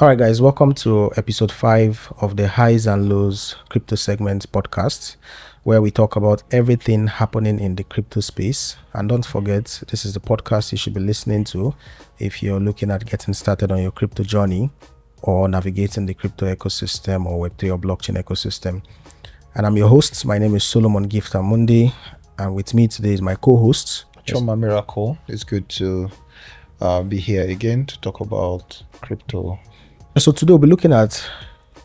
All right, guys, welcome to episode 5 of the Highs and Lows Crypto Segment podcast, where we talk about everything happening in the crypto space. And don't forget, this is the podcast you should be listening to if you're looking at getting started on your crypto journey or navigating the crypto ecosystem or Web3 or blockchain ecosystem. And I'm your host. My name is Solomon Gift Amundi, and with me today is my co-host, Choma Miracle. It's good to be here again to talk about crypto. So today we'll be looking at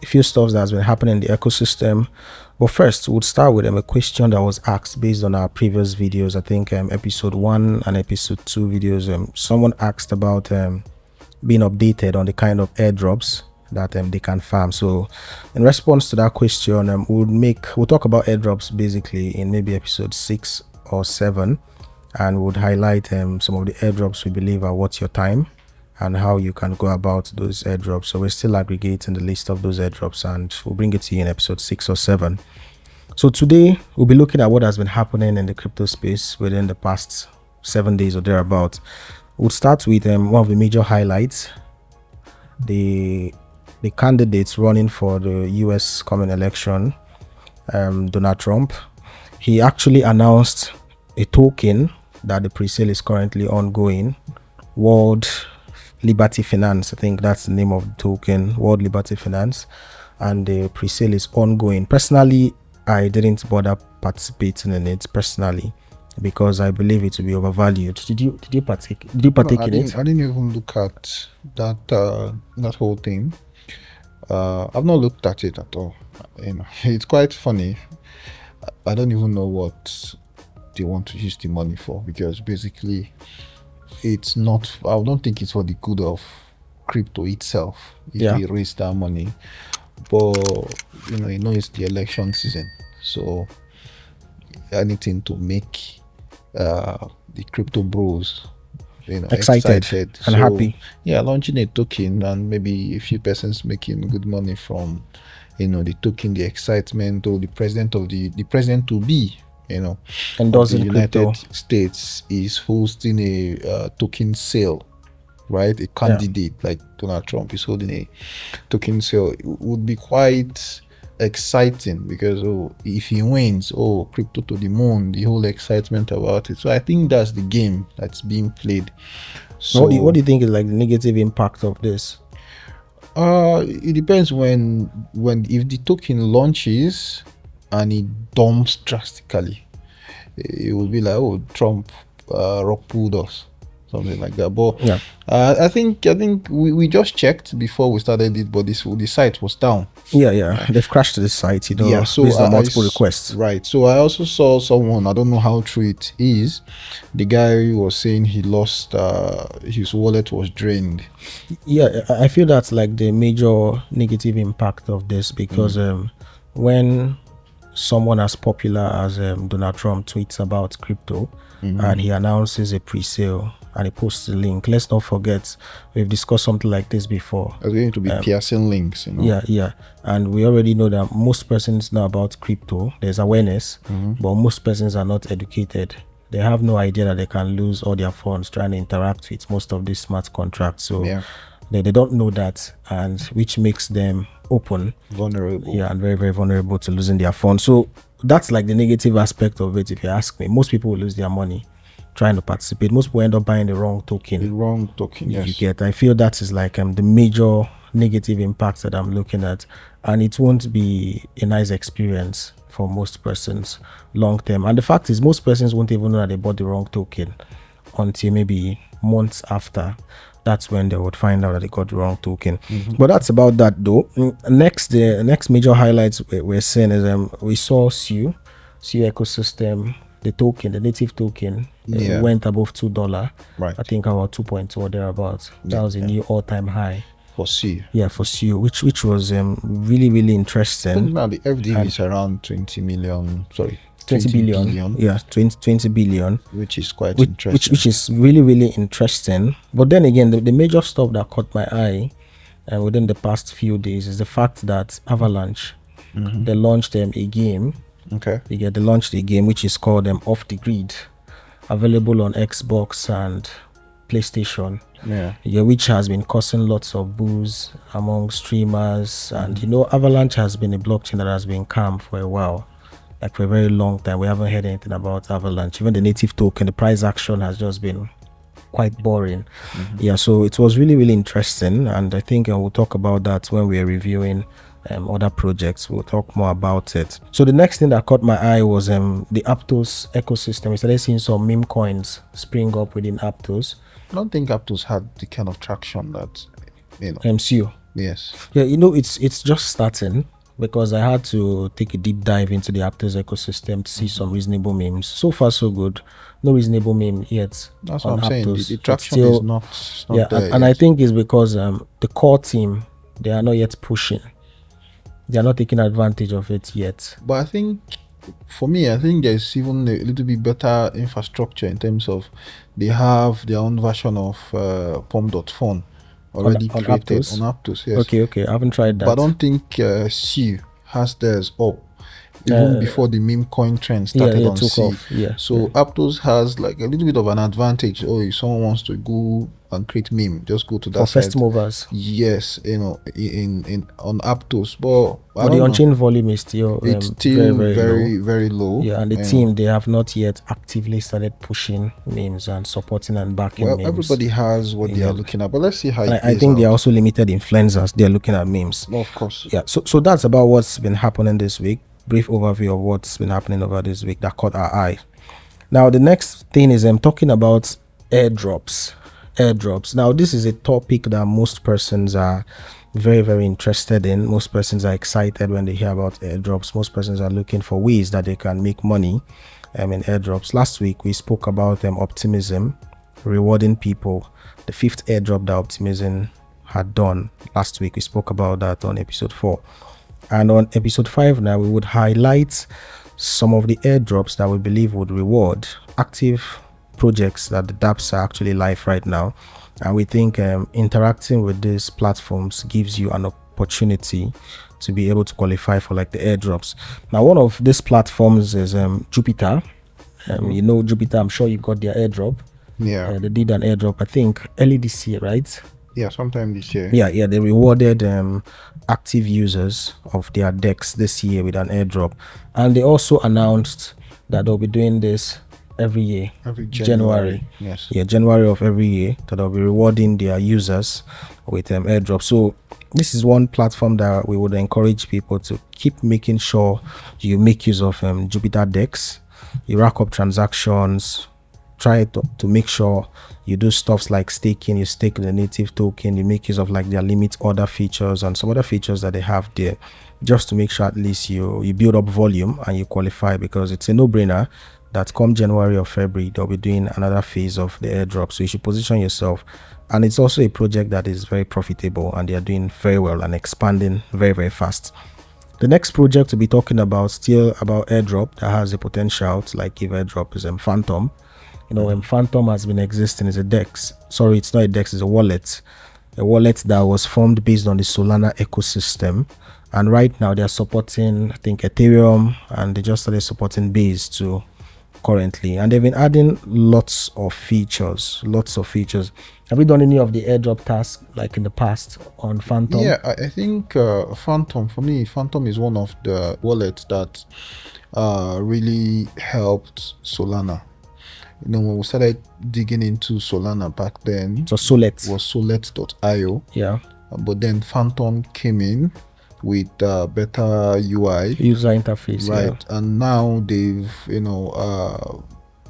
a few stuff that has been happening in the ecosystem. But first, we'll start with a question that was asked based on our previous videos. I think episode 1 and episode 2 videos. Someone asked about being updated on the kind of airdrops that they can farm. So in response to that question, we'll talk about airdrops basically in maybe episode 6 or 7, and we'll highlight some of the airdrops we believe are worth your time and how you can go about those airdrops. So we're still aggregating the list of those airdrops, and we'll bring it to you in episode 6 or 7. So today we'll be looking at what has been happening in the crypto space within the past 7 days or thereabout. We'll start with one of the major highlights: the candidates running for the US coming election, Donald Trump. He actually announced a token that the pre-sale is currently ongoing, World Liberty Finance. I think that's the name of the token, World Liberty Finance, and the pre-sale is ongoing. Personally, I didn't bother participating in it personally because I believe it to be overvalued. Did you partake in it? I didn't even look at that whole thing. I've not looked at it at all. It's quite funny. I don't even know what they want to use the money for, because basically it's not, I don't think it's for the good of crypto itself if they raise that money. But it's the election season, so anything to make the crypto bros excited and happy. Launching a token and maybe a few persons making good money from the token, the excitement, or the president to be endorsing the United crypto. States is hosting a token sale, right? A candidate like Donald Trump is holding a token sale. It would be quite exciting because if he wins, crypto to the moon, the whole excitement about it. So I think that's the game that's being played. So what do you think is like the negative impact of this? It depends when if the token launches and it dumps drastically, it will be like, Trump rock pulled us, something like that. But I think we just checked before we started it, but the site was down. They've crashed the site, so based on multiple requests. Right. So I also saw someone, I don't know how true it is, the guy was saying he lost his wallet was drained. I feel that's like the major negative impact of this, because when someone as popular as Donald Trump tweets about crypto and he announces a pre-sale and he posts the link, let's not forget we've discussed something like this before. There's going to be piercing links, and we already know that most persons know about crypto. There's awareness, but most persons are not educated. They have no idea that they can lose all their funds trying to interact with most of these smart contracts. So they don't know that, and which makes them vulnerable, and very, very vulnerable to losing their funds. So that's like the negative aspect of it. If you ask me, most people will lose their money trying to participate. Most people end up buying the wrong token. Yes. You get. I feel that is like the major negative impact that I'm looking at, and it won't be a nice experience for most persons long term. And the fact is, most persons won't even know that they bought the wrong token until maybe months after. That's when they would find out that they got the wrong token. But that's about that though. Next, the next major highlights we're seeing is we saw SU ecosystem, the token, the native token, went above $2. Right. I think about 2.2 or thereabouts. That was a new all-time high for SU. For SU, which was really, really interesting. Now the FDV is around 20 million. Sorry. 20 billion. 20 billion, which is quite interesting, which is really, really interesting. But then again, the major stuff that caught my eye within the past few days is the fact that Avalanche, they launched a game. They launched a game which is called Off the Grid, available on Xbox and PlayStation, Yeah. which has been causing lots of booze among streamers. And Avalanche has been a blockchain that has been calm for a while, like for a very long time. We haven't heard anything about Avalanche. Even the native token, the price action has just been quite boring. Yeah, so it was really, really interesting, and I think we'll talk about that when we're reviewing other projects. We'll talk more about it. So the next thing that caught my eye was the Aptos ecosystem. We started seeing some meme coins spring up within Aptos. I don't think Aptos had the kind of traction that, MCU. Yes. Yeah, it's just starting, because I had to take a deep dive into the Aptos ecosystem to see some reasonable memes. So far, so good. No reasonable meme yet. That's on what I'm saying. Aptos. The It's traction still, is not yeah, there and I yet. think it's because the core team, they are not yet pushing. They are not taking advantage of it yet. But I think, for me, I think there's even a little bit better infrastructure in terms of they have their own version of pom.fun already On created Aptos? on Aptos. Yes. Okay, I haven't tried that. But I don't think C has theirs up even before the meme coin trend started on took C. off. Yeah. So Aptos has like a little bit of an advantage. Oh, if someone wants to go and create meme, just go to that For site. first movers. Yes, in on Aptos, but But the on-chain volume is still it's still very, very low. Yeah, and the team, they have not yet actively started pushing memes and supporting and backing Well, memes. everybody has what they are looking at, but let's see how it I think plays there are out. also limited influencers. They're looking at memes. Of course. Yeah, so that's about what's been happening this week. Brief overview of what's been happening over this week that caught our eye. Now, the next thing is I'm talking about airdrops. Airdrops. Now, this is a topic that most persons are very, very interested in. Most persons are excited when they hear about airdrops. Most persons are looking for ways that they can make money in airdrops. Last week, we spoke about optimism, rewarding people. The 5th airdrop that Optimism had done last week. We spoke about that on episode 4. And on episode 5 now, we would highlight some of the airdrops that we believe would reward active projects that the dapps are actually live right now. And we think interacting with these platforms gives you an opportunity to be able to qualify for like the airdrops. Now, one of these platforms is Jupiter. Jupiter, I'm sure you got their airdrop. Yeah. They did an airdrop, I think, early this year, right? Yeah, sometime this year. Yeah, they rewarded active users of their decks this year with an airdrop, and they also announced that they'll be doing this every year. Every January. Yes. Yeah, January of every year, that they'll be rewarding their users with airdrop. So this is one platform that we would encourage people to keep making sure you make use of Jupiter decks. You rack up transactions. Try to make sure you do stuffs like staking. You stake the native token. You make use of like their limit order features and some other features that they have there, just to make sure at least you build up volume and you qualify, because it's a no-brainer that come January or February they'll be doing another phase of the airdrop. So you should position yourself, and it's also a project that is very profitable and they are doing very well and expanding very, very fast. The next project to be talking about, still about airdrop, that has the potential to like give airdrop, is Phantom. Phantom has been existing as a DEX. Sorry, it's not a DEX, it's a wallet. A wallet that was formed based on the Solana ecosystem. And right now they are supporting, I think, Ethereum, and they just started supporting Base too currently. And they've been adding lots of features. Have you done any of the airdrop tasks like in the past on Phantom? Yeah, I think Phantom, for me, Phantom is one of the wallets that really helped Solana. When we started digging into Solana back then, So Solet. it was solet.io. Yeah. But then Phantom came in with better UI, User interface. right? Yeah. And now they've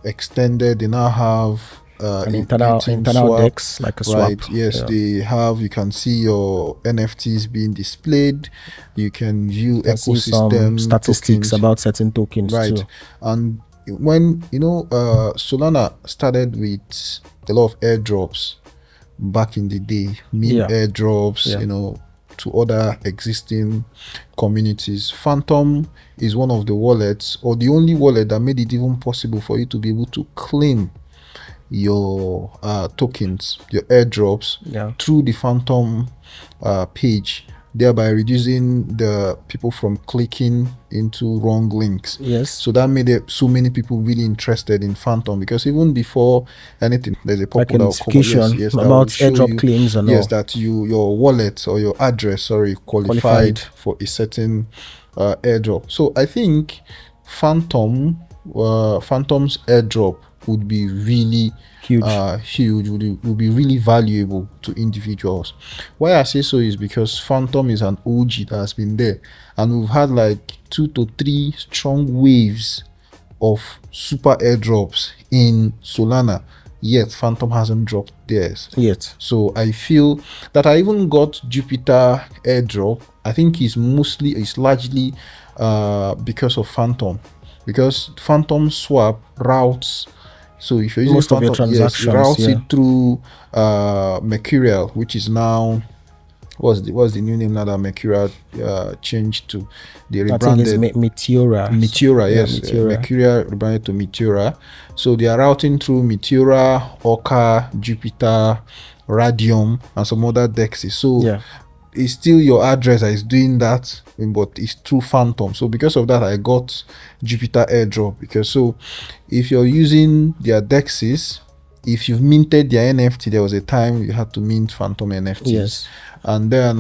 extended. They now have An internal swap, DEX, like a swap. right? Yes, Yeah. they have. You can see your NFTs being displayed. You can view You can see some ecosystem statistics tokens, about certain tokens right? too. And when Solana started with a lot of airdrops back in the day, meme airdrops, Yeah. to other existing communities. Phantom is one of the wallets, or the only wallet, that made it even possible for you to be able to claim your tokens, your airdrops, Yeah. through the Phantom page thereby reducing the people from clicking into wrong links. Yes. So that made so many people really interested in Phantom, because even before anything, there's a Like a pop-up that will come up. notification Yes, that will about show airdrop you, claims and yes, all. that your wallet or your address, qualified for a certain airdrop. So I think Phantom's airdrop would be really huge. would be really valuable to individuals. Why I say so is because Phantom is an OG that has been there, and we've had like 2 to 3 strong waves of super airdrops in Solana, yet Phantom hasn't dropped theirs yet. So I feel that I even got Jupiter airdrop. I think it's largely because of Phantom, because Phantom swap routes. So if you're using most Phantom, of your transactions, yes, it routes it through Mercurial, which is now what's the new name now that Mercurial changed to? They rebranded. I think it's Meteora. Meteora, Yeah, yes. Meteora. Mercurial rebranded to Meteora. So they are routing through Meteora, Orca, Jupiter, Radium, and some other dexes. So yeah, it's still your address that is doing that, but it's through Phantom. So because of that, I got Jupiter airdrop. Because so if you're using their dexes, if you've minted their NFT, there was a time you had to mint Phantom NFTs. Yes. And then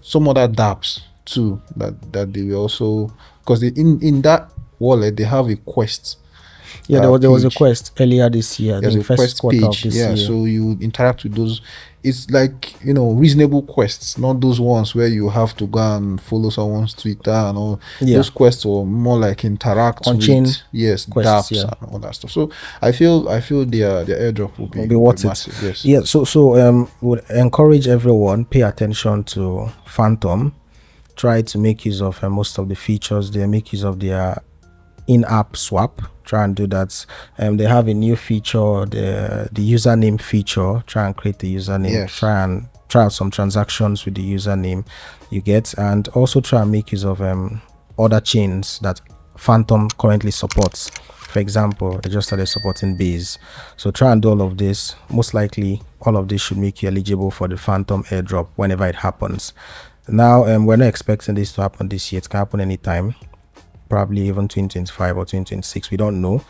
some other dapps too that they were also, because in that wallet they have a quest. Yeah, there was a quest earlier this year. There's the a first quest quarter page. of this year. So you interact with those. It's like reasonable quests, not those ones where you have to go and follow someone's Twitter and all. Yeah. Those quests were more like interact on-chain with quests, dapps and all that stuff. So I feel their airdrop will be worth massive. it. Yes. Yeah. So would encourage everyone, pay attention to Phantom. Try to make use of most of the features. They make use of their in-app swap. Try and do that. They have a new feature, the username feature. Try and create the username. Yes. Try out some transactions with the username you get, and also try and make use of other chains that Phantom currently supports. For example, they just started supporting Base. So try and do all of this. Most likely, all of this should make you eligible for the Phantom airdrop whenever it happens. Now, we're not expecting this to happen this year. It can happen anytime. Probably even 2025 or 2026, we don't know,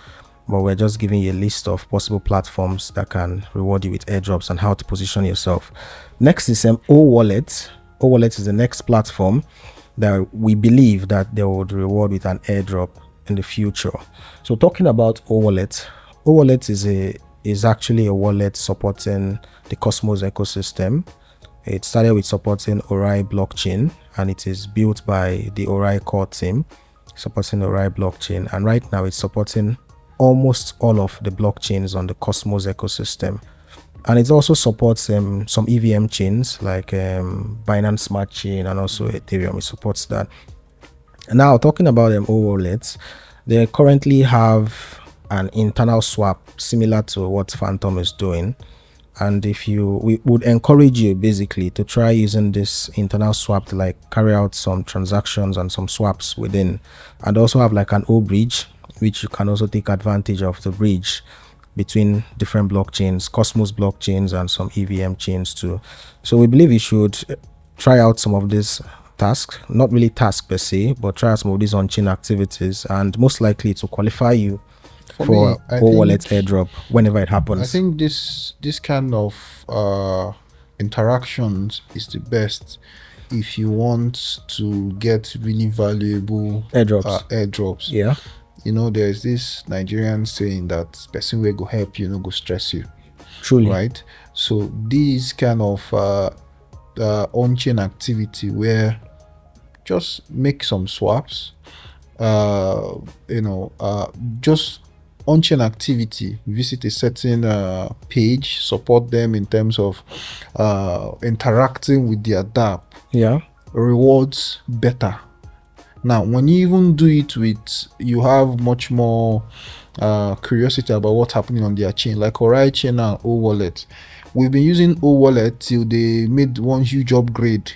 but we're just giving you a list of possible platforms that can reward you with airdrops and how to position yourself. Next is owallet. Owallet is the next platform that we believe that they would reward with an airdrop in the future. So talking about owallet is actually a wallet supporting the Cosmos ecosystem. It started with supporting Ori blockchain, and it is built by the Ori core team, supporting Ori blockchain, and right now it's supporting almost all of the blockchains on the Cosmos ecosystem, and it also supports some EVM chains like Binance Smart Chain and also Ethereum. It supports that. Now talking about owallet, they currently have an internal swap similar to what Phantom is doing, and we would encourage you basically to try using this internal swap to like carry out some transactions and some swaps within, and also have like an O bridge, which you can also take advantage of to bridge between different blockchains, Cosmos blockchains and some EVM chains too. So we believe you should try out some of these tasks, not really tasks per se, but try out some of these on-chain activities, and most likely to qualify you for owallet airdrop whenever it happens. I think this kind of interactions is the best if you want to get really valuable airdrops. Yeah. There's this Nigerian saying that person will go help you, no go stress you. Truly. Right? So these kind of on-chain activity where just make some swaps, just on-chain activity, visit a certain page, support them in terms of interacting with their dApp. Yeah. Rewards better. Now, when you even do it you have much more curiosity about what's happening on their chain, like Ori chain and owallet. We've been using owallet till they made one huge upgrade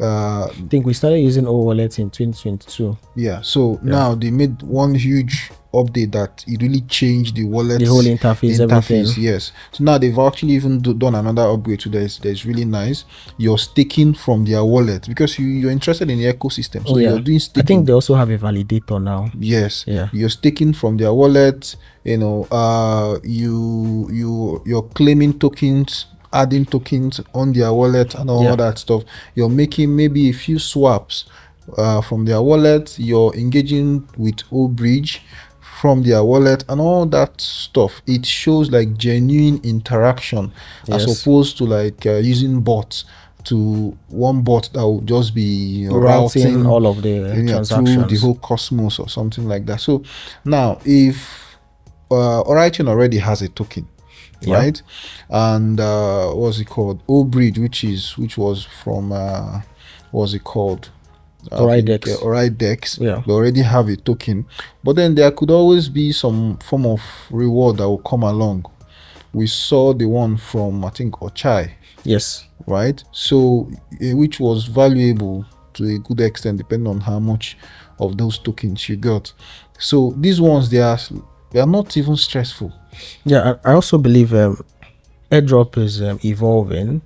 I think we started using owallet in 2022. Yeah, so now they made one huge update that it really changed the wallet, the whole interface, everything. Yes, so now they've actually even done another upgrade to this. That's really nice. You're staking from their wallet because you're interested in the ecosystem, so you're doing staking. I think they also have a validator now. Yes, yeah, you're staking from their wallet. You know, you're claiming tokens, adding tokens on their wallet and all that stuff. You're making maybe a few swaps from their wallet. You're engaging with O-Bridge from their wallet and all that stuff. It shows like genuine interaction as opposed to like using bots, to one bot that will just be routing all of the transactions through the whole cosmos or something like that. So now if Orion already has a token, right, and what's it called, O-Bridge, which was from what's it called, Dex, they already have a token, but then there could always be some form of reward that will come along. We saw the one from, I think, Ochai. Yes. Right. So, which was valuable to a good extent, depending on how much of those tokens you got. So these ones, they are not even stressful. Yeah, I also believe airdrop is evolving,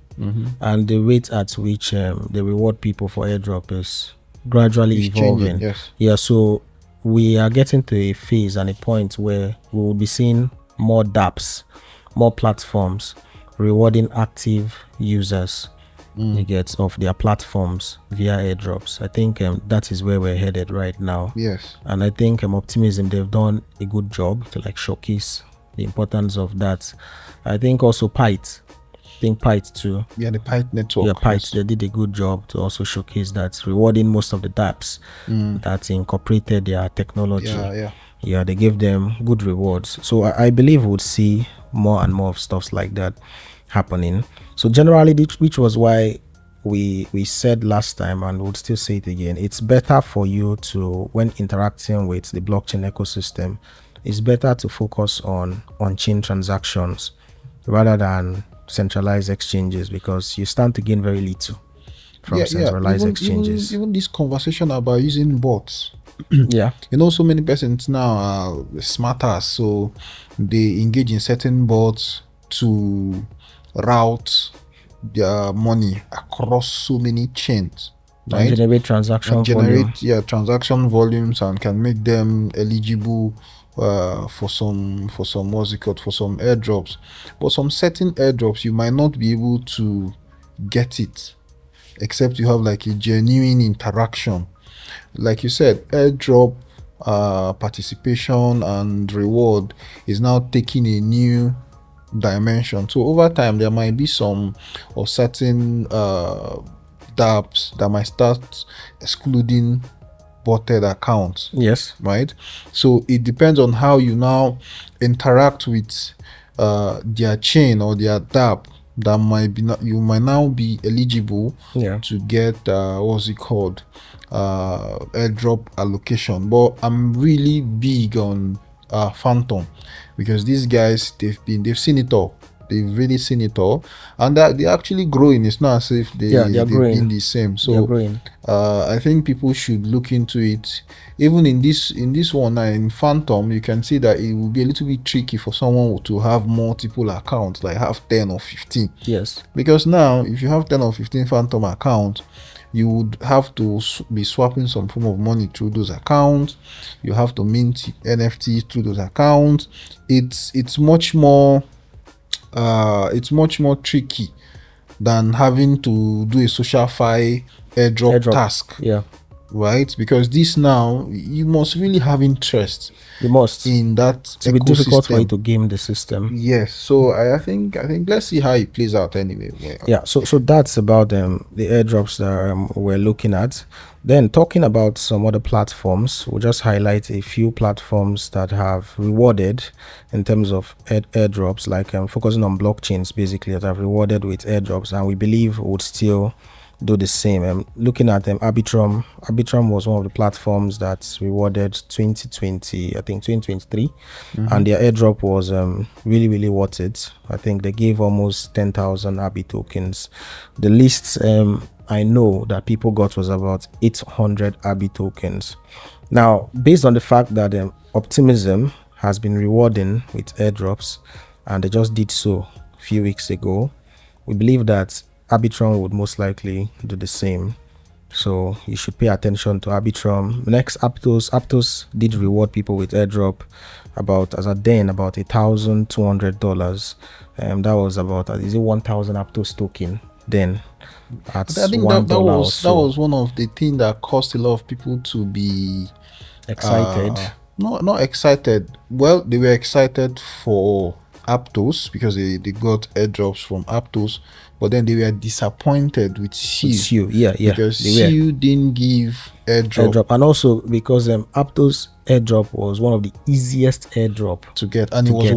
and the rate at which they reward people for airdrop is gradually evolving. Yes. Yeah. So we are getting to a phase and a point where we will be seeing more dapps, more platforms rewarding active users you get of their platforms via airdrops. I think that is where we're headed right now. Yes. And I think Optimism, they've done a good job to like showcase the importance of that. I think also Pyth, too. Yeah, the Pyth network. Yeah, Pyth, they did a good job to also showcase that, rewarding most of the dapps that incorporated their technology. Yeah, they gave them good rewards. So I believe we'll see more and more of stuff like that happening. So generally, which was why we said last time, and would still say it again, it's better for you to, when interacting with the blockchain ecosystem, it's better to focus on on-chain transactions rather than centralized exchanges, because you stand to gain very little from centralized exchanges. Even this conversation about using bots. Yeah, so many persons now are smarter, so they engage in certain bots to route their money across so many chains, right? And generate transaction volumes, and can make them eligible for some what's it called, for some airdrops. But some certain airdrops you might not be able to get it except you have like a genuine interaction. Like you said, airdrop participation and reward is now taking a new dimension. So over time there might be some or certain dapps that might start excluding botted accounts. Yes. Right. So it depends on how you now interact with their chain or their dapp. That might be you might now be eligible to get what's it called, airdrop allocation. But I'm really big on Phantom, because these guys, they've seen it all. They've really seen it all, and that they're actually growing. It's not as if they've been the same. So I think people should look into it. Even in this one now, in Phantom, you can see that it will be a little bit tricky for someone to have multiple accounts, like have 10 or 15. Yes. Because now, if you have 10 or 15 Phantom accounts, you would have to be swapping some form of money through those accounts. You have to mint NFTs through those accounts. It's much more tricky than having to do a social fi airdrop task. Yeah. Right? Because this now, you must really have interest. You must in that. To be difficult for you to game the system. Yes. So I think let's see how it plays out anyway. Yeah. So that's about the airdrops that we're looking at. Then talking about some other platforms, we'll just highlight a few platforms that have rewarded in terms of airdrops, like focusing on blockchains basically, that have rewarded with airdrops, and we believe would still do the same. Looking at Arbitrum was one of the platforms that rewarded 2020, I think 2023, and their airdrop was really, really worth it. I think they gave almost 10,000 Arbi tokens. The least I know that people got was about 800 Abi tokens. Now, based on the fact that Optimism has been rewarding with airdrops, and they just did so a few weeks ago, we believe that Arbitrum would most likely do the same. So you should pay attention to Arbitrum. Next, Aptos did reward people with airdrop about about $1,200. That was about is it 1,000 Aptos token then at But I think $1 or that so. was one of the things that caused a lot of people to be Excited. Not excited. Well, they were excited for Aptos because they got airdrops from Aptos, but then they were disappointed with Seal. Yeah, because they were. Seal didn't give airdrop And also because Aptos airdrop was one of the easiest airdrop to get, and it was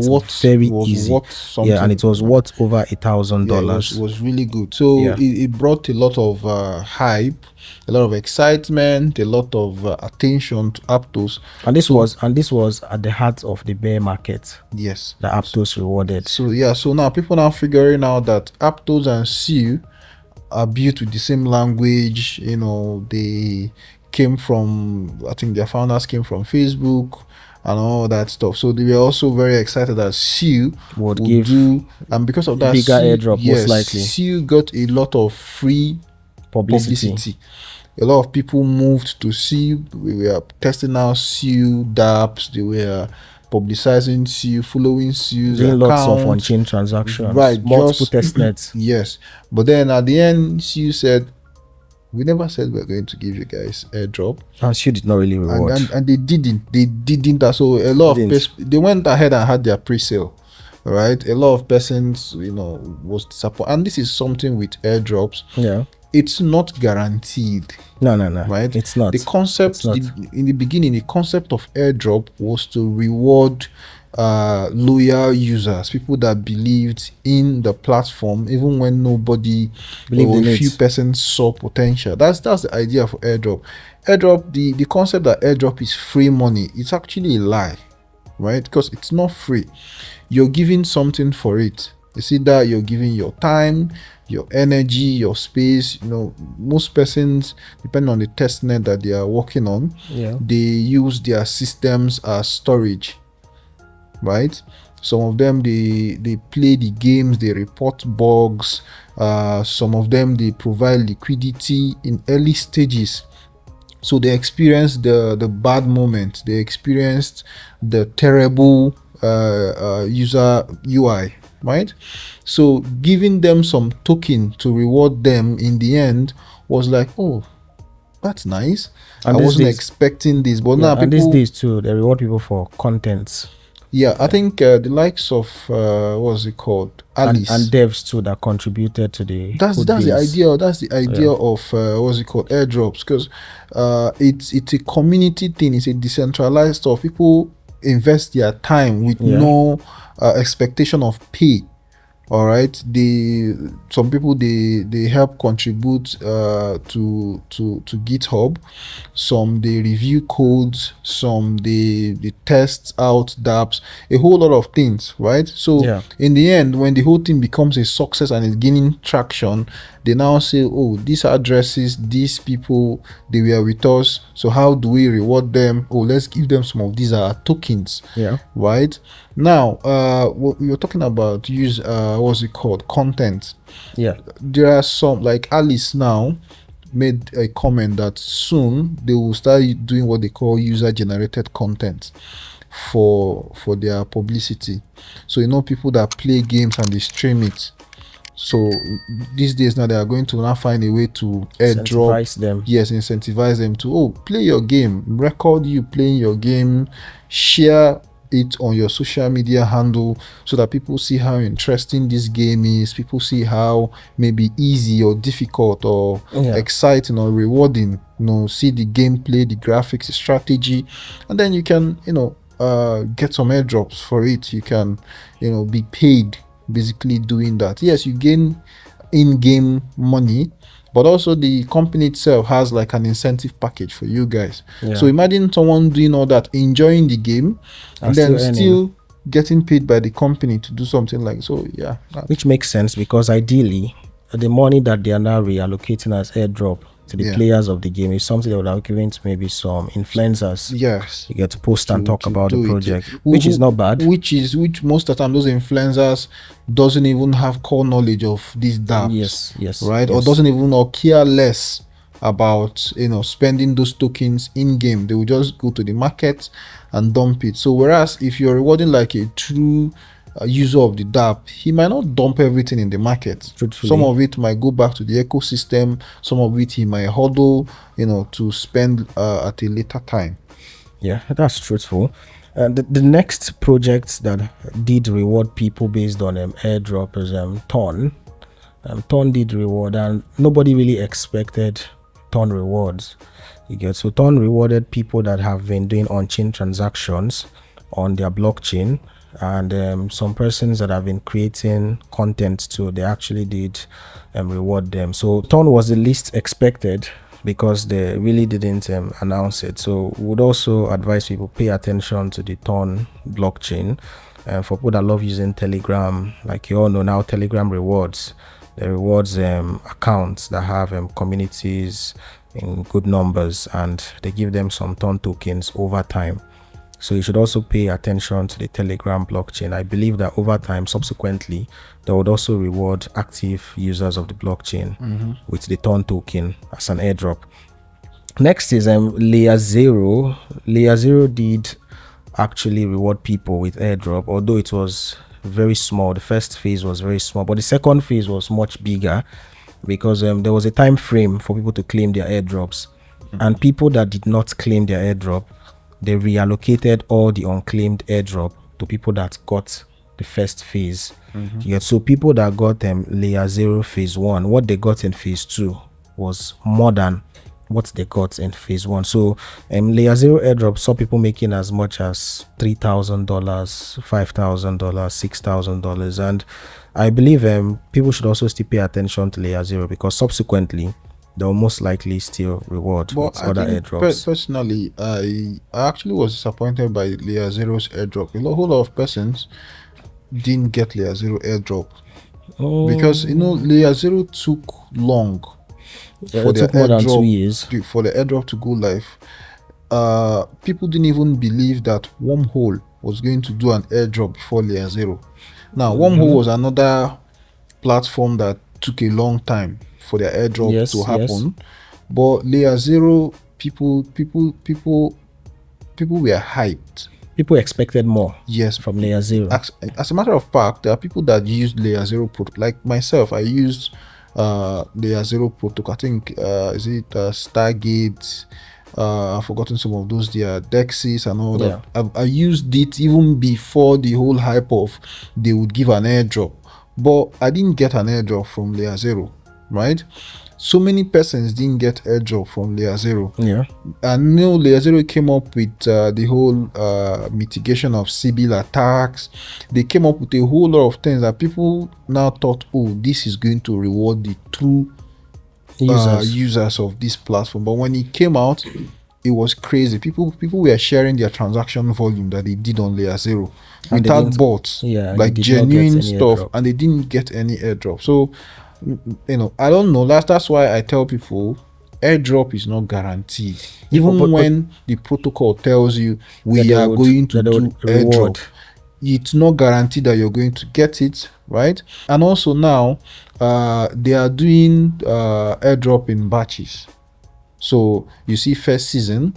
easy. worth something. Yeah, and it was worth over $1,000. It was really good. So Yeah. it brought a lot of hype, a lot of excitement, a lot of attention to Aptos. And this was at the heart of the bear market. Yes, that Aptos rewarded. So yeah, so now people now figuring out that Aptos and Seal are built with the same language. You know, they came from, I think their founders came from Facebook and all that stuff. So they were also very excited that Seal would give do, and because of that, bigger airdrop, most likely. Seal got a lot of free publicity. A lot of people moved to Seal. We were testing out Seal dapps. They were publicizing Seal, following Seal's doing account, lots of on-chain transactions, right? Multiple testnets. Yes, but then at the end, Seal said, "We never said we're going to give you guys airdrop." And Seal did not really reward, and they didn't. They didn't. So a lot of they went ahead and had their pre-sale. Right, a lot of persons, you know, was disappointed, and this is something with airdrops. Yeah. It's not guaranteed. No. Right? It's not. The concept in the beginning, the concept of airdrop was to reward loyal users, people that believed in the platform, even when nobody or a few persons saw potential. That's the idea for airdrop. Airdrop, the concept that airdrop is free money, it's actually a lie, right? Because it's not free. You're giving something for it. You see that you're giving your time, your energy, your space. You know, most persons, depending on the testnet that they are working on, they use their systems as storage, right? Some of them they play the games, they report bugs. Some of them they provide liquidity in early stages. So they experienced the bad moment. They experienced the terrible user UI. Right, so giving them some token to reward them in the end was like, oh, that's nice. And I wasn't expecting this, but now people, and these days too, they reward people for content. Yeah, I think the likes of what's it called, Alice and devs too that contributed to the. That's the idea. That's the idea of what's it called, airdrops, because it's a community thing. It's a decentralized stuff. People invest their time with no expectation of pay. All right, some people they help contribute to GitHub. Some they review codes. Some they test out dapps. A whole lot of things, right? So in the end, when the whole thing becomes a success and is gaining traction, they now say, oh, these addresses, these people, they were with us. So how do we reward them? Oh, let's give them some of these tokens. Yeah. Right. Now, we were talking about what's it called? Content. Yeah. There are some, like Alice now made a comment that soon they will start doing what they call user-generated content for their publicity. So, you know, people that play games and they stream it. So these days now they are going to now find a way to airdrop them. Yes, incentivize them to play your game, record you playing your game, share it on your social media handle so that people see how interesting this game is. People see how maybe easy or difficult or exciting or rewarding, you know, see the gameplay, the graphics, the strategy, and then you can, you know, get some airdrops for it. You can, you know, be paid basically doing that. Yes, you gain in-game money, but also the company itself has like an incentive package for you guys. So imagine someone doing all that, enjoying the game, and then still getting paid by the company to do something like so. Yeah, which makes sense because ideally the money that they are now reallocating as airdrop to the Yeah. players of the game is something they would have given to maybe some influencers. Yes. You get to post and talk about the do it. project, which is not bad. Which most of the time those influencers doesn't even have core knowledge of these dapps. Yes, right? yes. Or doesn't even or care less about spending those tokens in game. They will just go to the market and dump it. So whereas if you're rewarding like a true user of the dApp, he might not dump everything in the market. Truthfully. Some of it might go back to the ecosystem. Some of it he might hodl, to spend at a later time. Yeah, that's truthful. The next project that did reward people based on airdrop is Ton. Ton did reward, and nobody really expected Ton rewards. You get, so Ton rewarded people that have been doing on-chain transactions on their blockchain, and some persons that have been creating content too. They actually did reward them. So Ton was the least expected because they really didn't announce it. So we would also advise people pay attention to the Ton blockchain. For people that love using Telegram, like you all know now, Telegram rewards. They rewards accounts that have communities in good numbers, and they give them some Ton tokens over time. So you should also pay attention to the Telegram blockchain. I believe that over time, subsequently, they would also reward active users of the blockchain with the Ton token as an airdrop. Next is Layerzero. Layerzero did actually reward people with airdrop, although it was very small. The first phase was very small, but the second phase was much bigger because there was a time frame for people to claim their airdrops, and people that did not claim their airdrop, they reallocated all the unclaimed airdrop to people that got the first phase. Yeah, so people that got Layerzero phase 1, what they got in phase 2 was more than what they got in phase 1. So Layerzero airdrop saw people making as much as $3,000, $5,000, $6,000, and I believe people should also still pay attention to Layerzero because subsequently they'll most likely still reward with other airdrops. Personally, I actually was disappointed by Layezero's airdrop. A whole lot of persons didn't get Layerzero airdrop because Layerzero took long it took more than 2 years for the airdrop to go live. People didn't even believe that Wormhole was going to do an airdrop before Layerzero. Now, Wormhole was another platform that took a long time for their airdrop to happen, but Layerzero, people were hyped. People expected more. Yes, from Layerzero. As a matter of fact, there are people that used Layerzero like myself. I used Layerzero protocol. I think is it Stargate? I've forgotten some of those. There Dexys and all that. I used it even before the whole hype of they would give an airdrop, but I didn't get an airdrop from Layerzero, right? So many persons didn't get airdrop from Layerzero. Yeah, I know Layerzero came up with the whole mitigation of Sybil attacks. They came up with a whole lot of things that people now thought, oh, this is going to reward the true users of this platform. But when it came out, it was crazy. People were sharing their transaction volume that they did on Layerzero without bots, like genuine stuff, and they didn't get any airdrop. So I don't know. That's why I tell people airdrop is not guaranteed. Even when the protocol tells you we are going to do airdrop, it's not guaranteed that you're going to get it, right? And also now they are doing airdrop in batches. So you see first season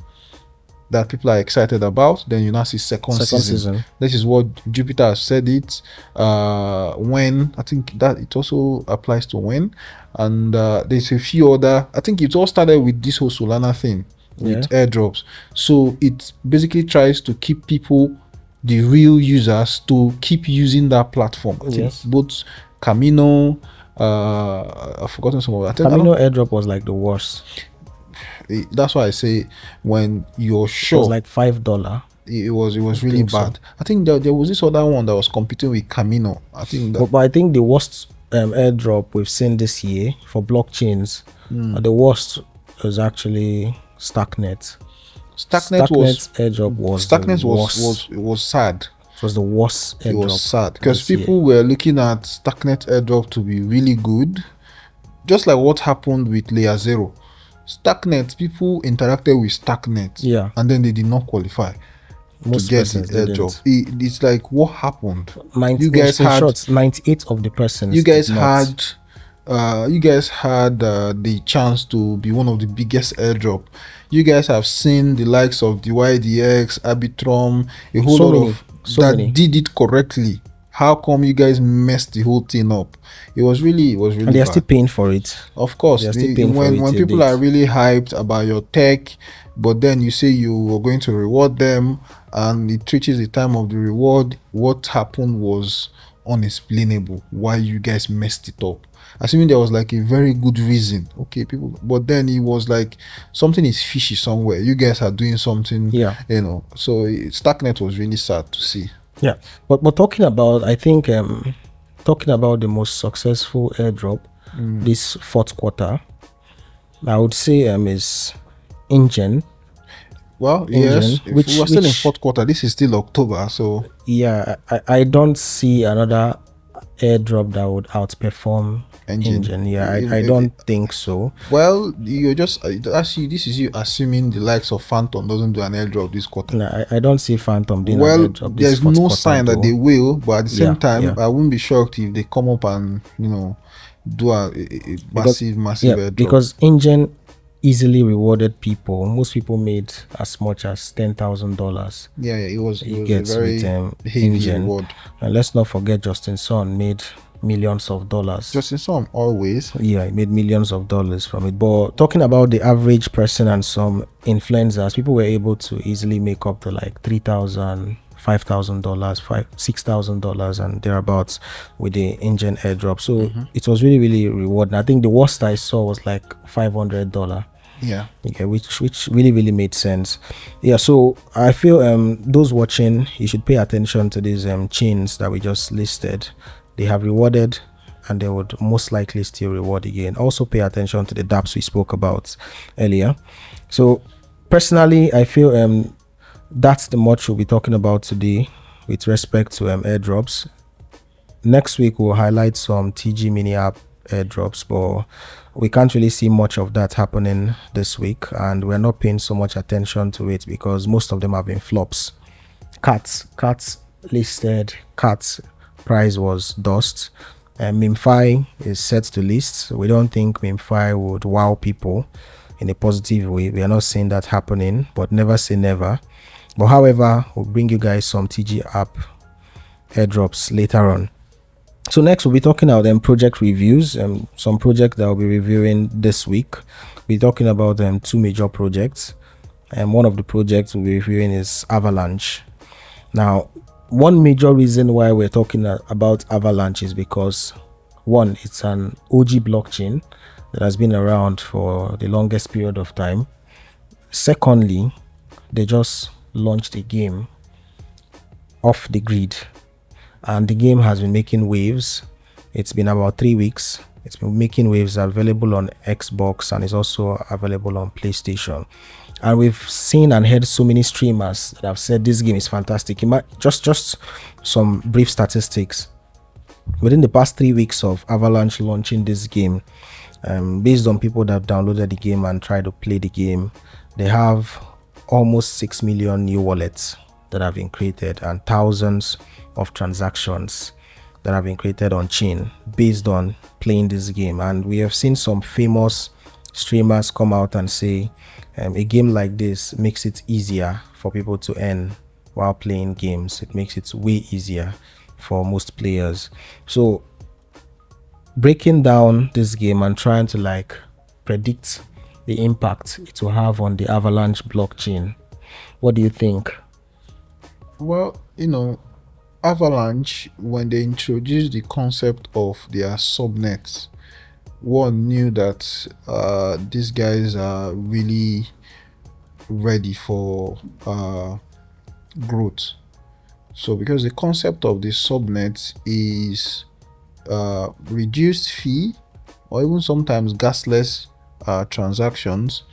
that people are excited about, then you now see second season. This is what Jupiter has said it. When I think that it also applies to when, and there's a few other. I think it all started with this whole Solana thing with airdrops. So it basically tries to keep people, the real users, to keep using that platform. I think both Camino, I've forgotten some of that. Camino airdrop was like the worst. That's why I say when you're sure, it was like $5. It was really bad. I think there was this other one that was competing with Camino. I think that, but I think the worst airdrop we've seen this year for blockchains, the worst was actually Stacknet. Stacknet's airdrop was sad. It was the worst airdrop. It was sad because people were looking at Stacknet airdrop to be really good, just like what happened with Layerzero. Stacknet, people interacted with Stacknet, Yeah. and then they did not qualify Most to get the persons airdrop. didn't. It's like, what happened? 90, You guys in had short, 98 of the persons you guys did not. had the chance to be one of the biggest airdrop. You guys have seen the likes of the YDX, Arbitrum, a whole So lot many, of so that many. did it correctly. How come you guys messed the whole thing up? It was really And they are still bad. paying for it. Of course, They are still paying for it when till people are date. really hyped about your tech, but then you say you are going to reward them, and it reaches the time of the reward, what happened was unexplainable. Why you guys messed it up? Assuming there was like a very good reason, okay, people, but then it was like something is fishy somewhere. You guys are doing something, Yeah. So Stacknet was really sad to see. Yeah. But talking about, I think, talking about the most successful airdrop this fourth quarter, I would say is Engine. Well, Engine, yes, if we are still in fourth quarter, this is still October, so yeah, I don't see another airdrop that would outperform Engine. Yeah, I don't think so. Well, you're just actually, this is you assuming the likes of Phantom doesn't do an airdrop this quarter. No, I don't see Phantom doing an Well, airdrop this there's fourth no quarter, sign that though. they will, but at the same time, yeah. I wouldn't be shocked if they come up and do a massive airdrop. Because Engine easily rewarded people. Most people made as much as $10,000. Yeah, it was a Gets very with heavy Engine. reward. And let's not forget Justin Sun made millions of dollars. Justin Sun always. Yeah, he made millions of dollars from it. But talking about the average person and some influencers, people were able to easily make up to like $3,000, $5,000, $6,000 and thereabouts with the Engine airdrop. So it was really, really rewarding. I think the worst I saw was like $500. Yeah. Okay, which really, really made sense. Yeah, so I feel those watching, you should pay attention to these chains that we just listed. They have rewarded and they would most likely still reward again. Also pay attention to the dapps we spoke about earlier. So personally, I feel that's the much we'll be talking about today with respect to airdrops. Next week we'll highlight some TG mini app airdrops, but we can't really see much of that happening this week, and we're not paying so much attention to it because most of them have been flops. Cats listed. Cats price was dust. And MIMFI is set to list. We don't think MIMFI would wow people in a positive way. We are not seeing that happening, but never say never. But however, we'll bring you guys some TG app airdrops later on. So next we'll be talking about project reviews, some projects that we'll be reviewing this week. We're talking about two major projects, and one of the projects we'll be reviewing is Avalanche. Now, one major reason why we're talking about Avalanche is because, one, it's an OG blockchain that has been around for the longest period of time. Secondly, they just launched a game off the grid, and the game has been making waves. It's been about 3 weeks. It's been making waves, available on Xbox and is also available on PlayStation. And we've seen and heard so many streamers that have said this game is fantastic. Just some brief statistics. Within the past 3 weeks of Avalanche launching this game, based on people that have downloaded the game and tried to play the game, they have almost 6 million new wallets that have been created and thousands of transactions that have been created on chain based on playing this game. And we have seen some famous streamers come out and say a game like this makes it easier for people to earn while playing games. It makes it way easier for most players. So breaking down this game and trying to like predict the impact it will have on the Avalanche blockchain, what do you think? Well, Avalanche, when they introduced the concept of their subnets, one knew that these guys are really ready for growth. So because the concept of the subnet is reduced fee or even sometimes gasless transactions,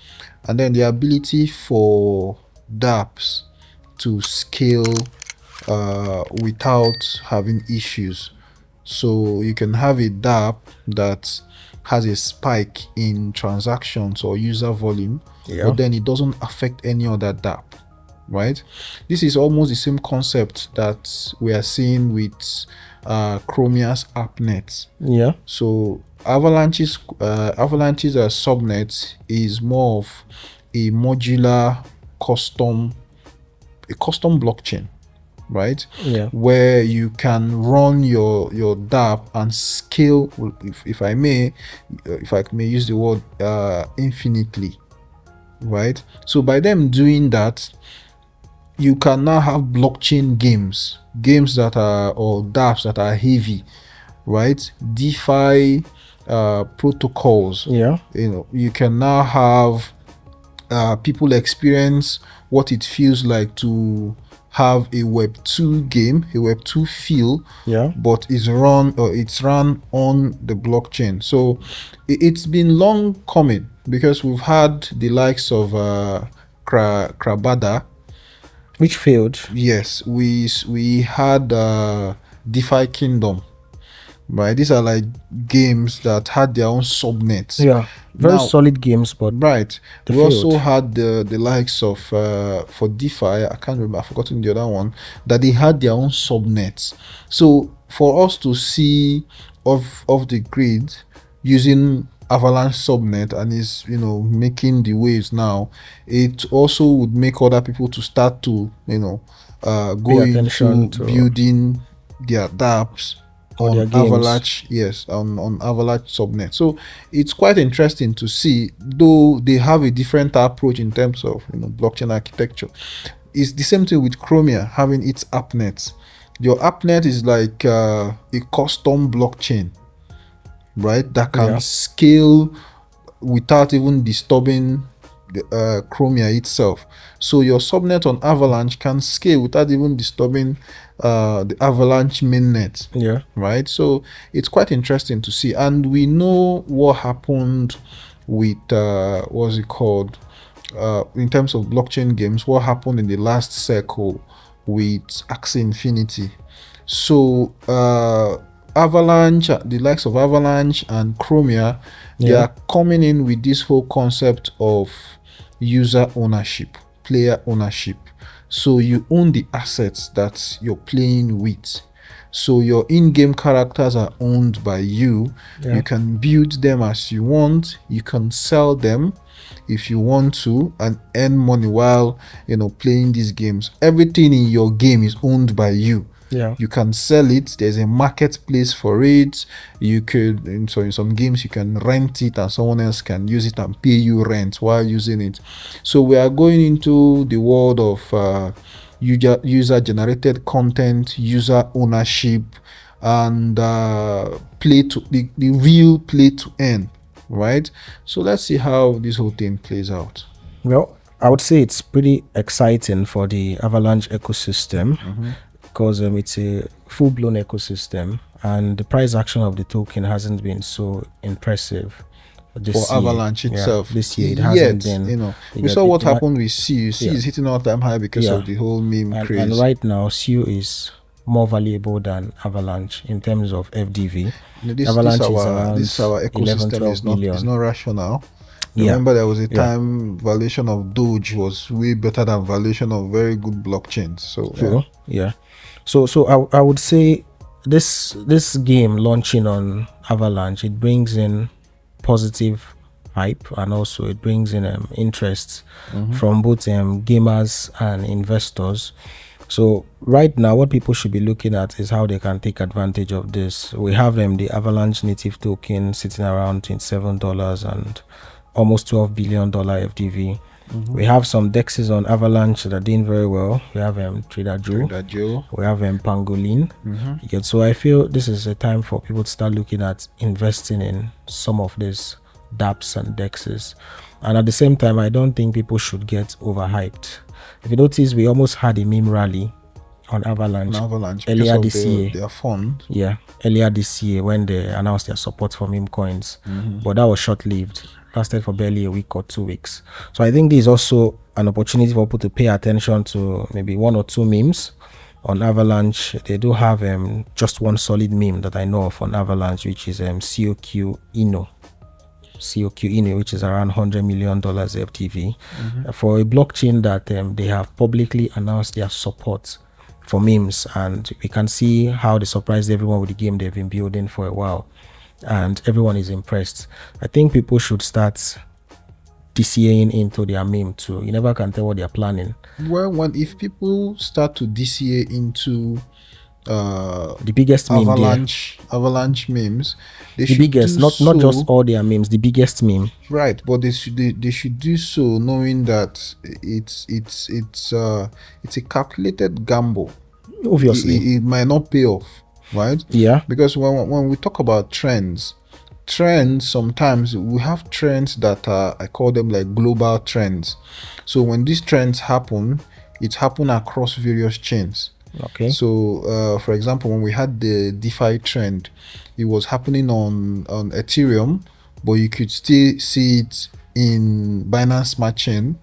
and then the ability for dapps to scale without having issues. So you can have a dapp that has a spike in transactions or user volume, but then it doesn't affect any other dApp, right? This is almost the same concept that we are seeing with Chromia's AppNet. Yeah. So Avalanche's subnet is more of a modular custom blockchain, right? Yeah. Where you can run your dApp and scale, if I may use the word infinitely, right? So by them doing that, you can now have blockchain games that are, or dApps that are heavy, right? DeFi protocols. Yeah. You can now have people experience what it feels like to have a Web2 game, a Web2 feel, but it's run on the blockchain. So it's been long coming, because we've had the likes of Krabada, which failed. Yes, we had DeFi Kingdom, right? These are like games that had their own subnets. Yeah, very now, solid games, but right. We failed. also had the likes of for DeFi, I can't remember, I've forgotten the other one, that they had their own subnets. So for us to see off the grid using Avalanche subnet and is making the waves now, it also would make other people to start to go into building their dApps on Avalanche, on Avalanche subnet. So it's quite interesting to see, though they have a different approach in terms of blockchain architecture. It's the same thing with Chromia having its appnet. Your appnet is like a custom blockchain, right, that can scale without even disturbing the Chromia itself. So your subnet on Avalanche can scale without even disturbing the Avalanche mainnet. Right. So it's quite interesting to see, and we know what happened with what's it called in terms of blockchain games. What happened in the last circle with Axie Infinity. So Avalanche, the likes of Avalanche and Chromia, they are coming in with this whole concept of user ownership, player ownership. So you own the assets that you're playing with. So your in-game characters are owned by you. You can build them as you want. You can sell them if you want to and earn money while playing these games. Everything in your game is owned by you. You can sell it. There's a marketplace for it. You could, in some games, you can rent it and someone else can use it and pay you rent while using it. So we are going into the world of user-generated content, user ownership, and the real play to earn, right? So let's see how this whole thing plays out. Well, I would say it's pretty exciting for the Avalanche ecosystem. Because it's a full-blown ecosystem, and the price action of the token hasn't been so impressive this for Avalanche itself. This year it hasn't been. We saw what happened with CU. CU is hitting all-time high because of the whole meme craze. And right now, CU is more valuable than Avalanche in terms of FDV. Avalanche is around this our ecosystem is not rational. Remember, there was a time valuation of Doge was way better than valuation of very good blockchains. So So I would say this game launching on Avalanche, it brings in positive hype, and also it brings in interest from both gamers and investors. So right now, what people should be looking at is how they can take advantage of this. We have the Avalanche native token sitting around $27 and almost $12 billion FDV. We have some dexes on Avalanche that are doing very well. We have Trader Joe. We have Pangolin. So I feel this is a time for people to start looking at investing in some of these dApps and dexes. And at the same time, I don't think people should get overhyped. If you notice, we almost had a meme rally on Avalanche earlier this year. Their fund. Earlier this year when they announced their support for meme coins. But that was short-lived. Lasted for barely a week or 2 weeks. So I think this is also an opportunity for people to pay attention to maybe one or two memes on Avalanche. They do have just one solid meme that I know of on Avalanche, which is COQ Ino. COQINI, which is around $100 million FTV, for a blockchain that they have publicly announced their support for memes, and we can see how they surprised everyone with the game they've been building for a while, and everyone is impressed. I think people should start DCAing into their meme too. You never can tell what they're planning. Well, if people start to DCA into the biggest meme avalanche memes, they the should biggest, not just all their memes, the biggest meme. Right, but they should do so knowing that it's a calculated gamble. Obviously, it might not pay off, right? Yeah, because when we talk about trends, sometimes we have trends that are, I call them like global trends. So when these trends happen, it happen across various chains. Okay. So for example, when we had the DeFi trend, it was happening on Ethereum, but you could still see it in Binance Smart Chain,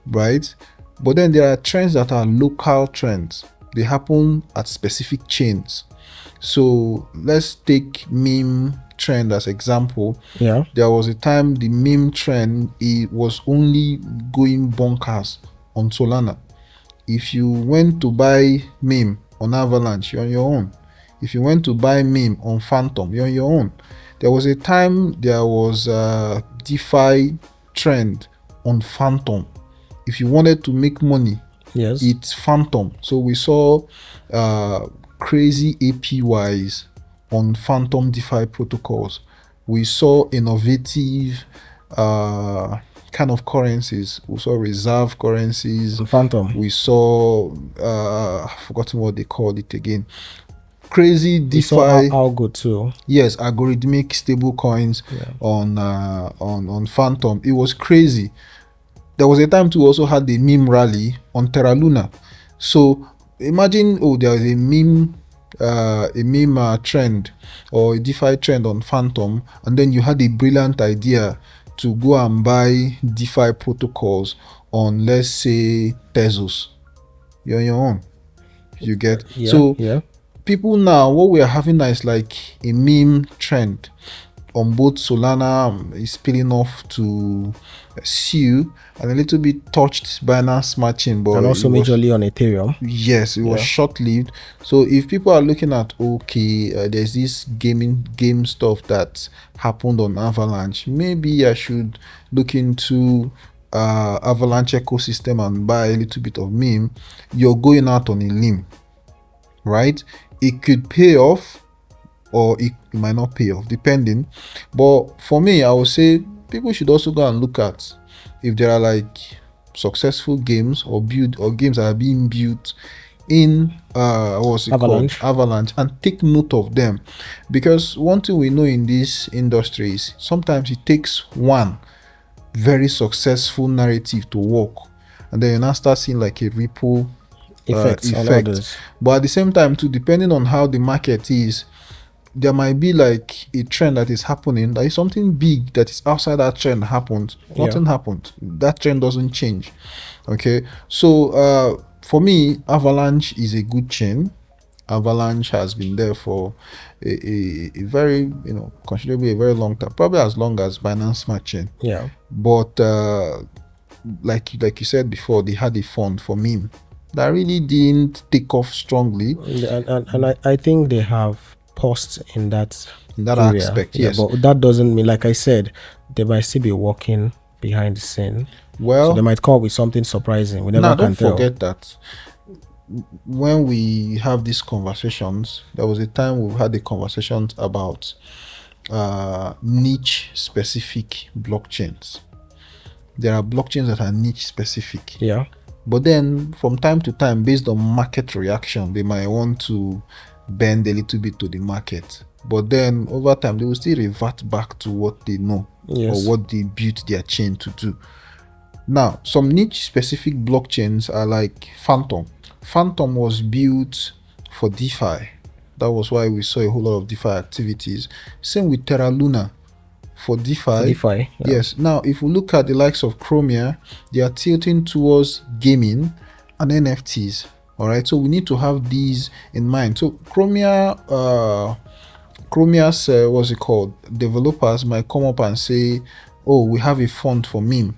right? But then there are trends that are local trends. They happen at specific chains. So let's take meme trend as example. Yeah. There was a time the meme trend, it was only going bonkers on Solana. If you went to buy meme on Avalanche, you're on your own. If you went to buy meme on Phantom, you're on your own. There was a time there was a DeFi trend on Phantom. If you wanted to make money, yes, it's Phantom. So we saw crazy APYs on Phantom DeFi protocols. We saw innovative kind of currencies. We saw reserve currencies. Phantom. We saw I've forgotten what they called it again. Crazy DeFi. We saw algo too. Yes, algorithmic stable coins on Phantom. It was crazy. There was a time to also had the meme rally on Terra Luna. So imagine, there is a meme trend or a DeFi trend on Phantom, and then you had a brilliant idea to go and buy DeFi protocols on, let's say, Tezos. You're on your own. You get? People now, what we are having now is like a meme trend on both Solana, is spilling off to SU, and a little bit touched Binance Smart Chain, but and also majorly on Ethereum. Yes, it was short-lived. So if people are looking at there's this game stuff that happened on Avalanche, maybe I should look into Avalanche ecosystem and buy a little bit of meme, you're going out on a limb, right? It could pay off or it might not pay off, depending. But for me, I would say people should also go and look at if there are like successful games or games that are being built in Avalanche, and take note of them. Because one thing we know in this industry is sometimes it takes one very successful narrative to work, and then you now start seeing like a ripple effect. But at the same time too, depending on how the market is, there might be like a trend that is happening, that is something big that is outside that trend happened. Nothing happened. That trend doesn't change. Okay. So for me, Avalanche is a good chain. Avalanche has been there for a very, considerably a very long time, probably as long as Binance Smart Chain. Yeah. But like you said before, they had a fund for meme that really didn't take off strongly. And I think they have paused in that area. Aspect, yes. But that doesn't mean, like I said, they might still be working behind the scene. Well, so they might come up with something surprising. We never can tell. Don't forget that when we have these conversations, there was a time we've had the conversations about niche specific blockchains. There are blockchains that are niche specific. Yeah. But then from time to time, based on market reaction, they might want to bend a little bit to the market. But then over time, they will still revert back to what they know or what they built their chain to do. Now, some niche specific blockchains are like Phantom. Phantom was built for DeFi. That was why we saw a whole lot of DeFi activities. Same with Terra Luna for DeFi. Yes. Now, if we look at the likes of Chromia, they are tilting towards gaming and NFTs. All right. So we need to have these in mind. So Chromia Chromia's what's it called? Developers might come up and say, "Oh, we have a fund for meme."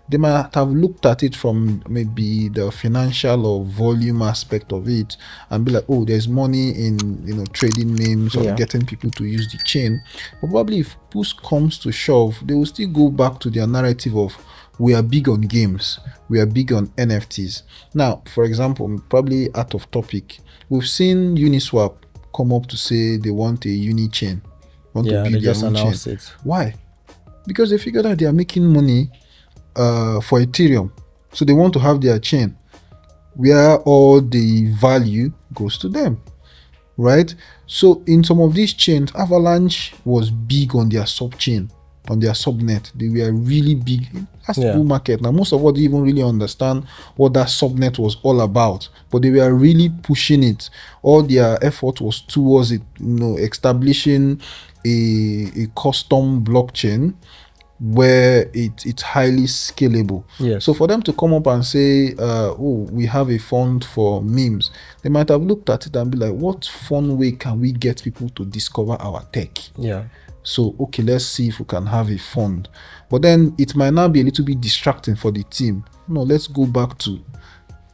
They might have looked at it from maybe the financial or volume aspect of it and be like, "Oh, there's money in trading memes or getting people to use the chain." But probably if push comes to shove, they will still go back to their narrative of, we are big on games, we are big on NFTs. Now, for example, probably out of topic, we've seen Uniswap come up to say they want a uni chain, want to build their own chain. Why? Because they figured out they are making money for Ethereum, so they want to have their chain where all the value goes to them, right? So in some of these chains, Avalanche was big on their sub chain, on their subnet. They were really big. That's the bull market. Now most of us didn't even really understand what that subnet was all about, but they were really pushing it. All their effort was towards it, establishing a custom blockchain where it's highly scalable. So for them to come up and say, "Oh, we have a fund for memes," they might have looked at it and be like, "What fun way can we get people to discover our tech?" So okay, let's see if we can have a fund. But then it might now be a little bit distracting for the team. No, let's go back to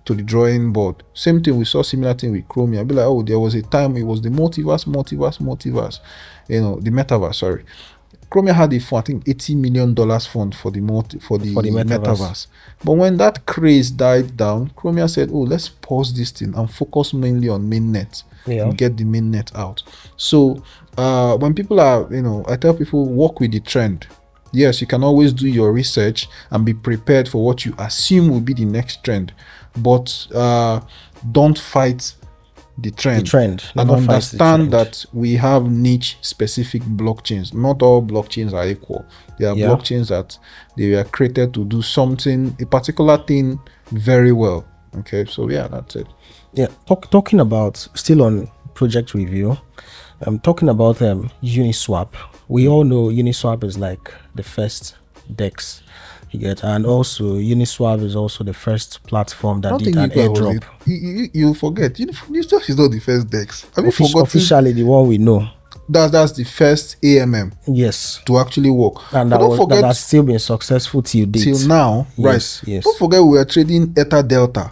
the drawing board. Same thing, we saw similar thing with Chromia. Be like, "Oh, there was a time it was the multiverse, the metaverse, sorry." Chromia had a fund, I think $80 million fund for the metaverse. But when that craze died down, Chromia said, "Oh, let's pause this thing and focus mainly on mainnet and get the mainnet out." So when people are, I tell people, work with the trend. Yes, you can always do your research and be prepared for what you assume will be the next trend, but don't fight the trend and understand that we have niche specific blockchains. Not all blockchains are equal. There are blockchains that they were created to do something, a particular thing, very well. Okay, so that's it. Talking about, still on project review, I'm talking about Uniswap. We all know Uniswap is like the first DEX you get, and also Uniswap is also the first platform that did an airdrop. You forget, Uniswap is not the first DEX. Officially the one we know. That's the first AMM. Yes. To actually work. And that has still been successful till date. Till now, yes, right? Yes. Don't forget we were trading Ether Delta.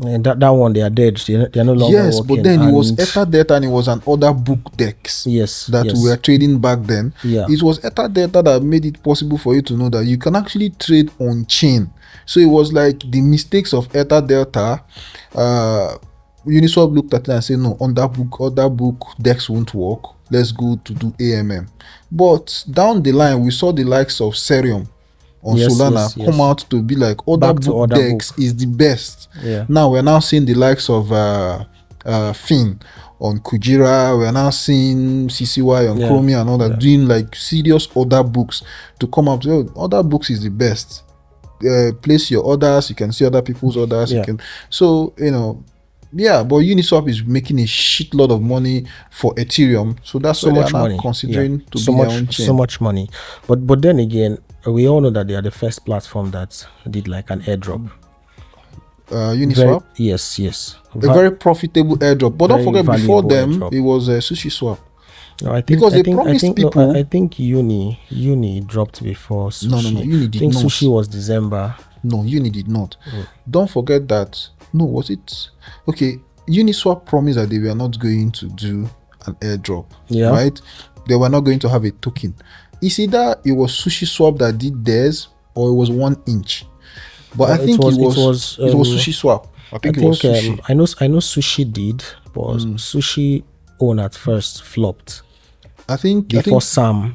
And that one, they are dead. They are no longer working. Yes, but then it was Ether Delta and it was an order book DEX. That we were trading back then. It was Ether Delta that made it possible for you to know that you can actually trade on chain. So it was like the mistakes of Ether Delta. Uniswap looked at it and said, "No, order book DEX won't work. Let's go to do AMM." But down the line, we saw the likes of Serum on Solana come out to be like, order book DEX is the best. Now we're now seeing the likes of Fin on Kujira. We're now seeing CCY on Chromia and all that doing like serious order books to come out. Order books is the best. Place your orders. You can see other people's orders. You can. So but Uniswap is making a shitload of money for Ethereum, so that's why they're now considering to be their own chain. So much money, but then again, we all know that they are the first platform that did like an airdrop. Uniswap? Yes. A very profitable airdrop. But don't forget, before them, airdrop. It was SushiSwap. No, I think I think Uni dropped before Sushi. No, Uni did not. Sushi was December. No, Uni did not. Don't forget that. No, was it? Okay, Uniswap promised that they were not going to do an airdrop. Right? They were not going to have a token. It's either it was SushiSwap that did theirs or it was 1 inch. But I think it was SushiSwap. I think it was Sushi. I know Sushi did, but Sushi own at first flopped. I think before Sam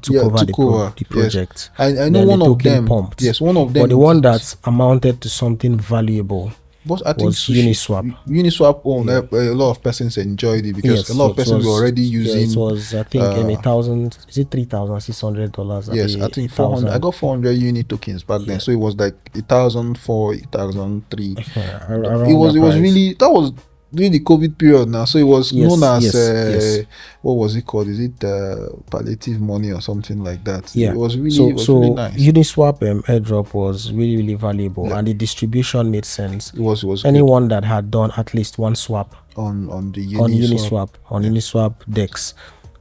took over the project. Yes. I know one of them pumped. Yes, one of them. But the one that amounted to something valuable but I think was Uniswap. Uniswap owned a lot of persons enjoyed it because a lot of persons were already using. It was I think $1,000. Is it $3,600? Yes, I think 400. I got 400 Uni tokens back then, so it was like 1,004, 1,003. It was really during the COVID period now, so it was known as what was it called? Is it palliative money or something like that? It was really really nice. Uniswap airdrop was really, really valuable, and the distribution made sense. It was anyone that had done at least one swap on the Uniswap DEX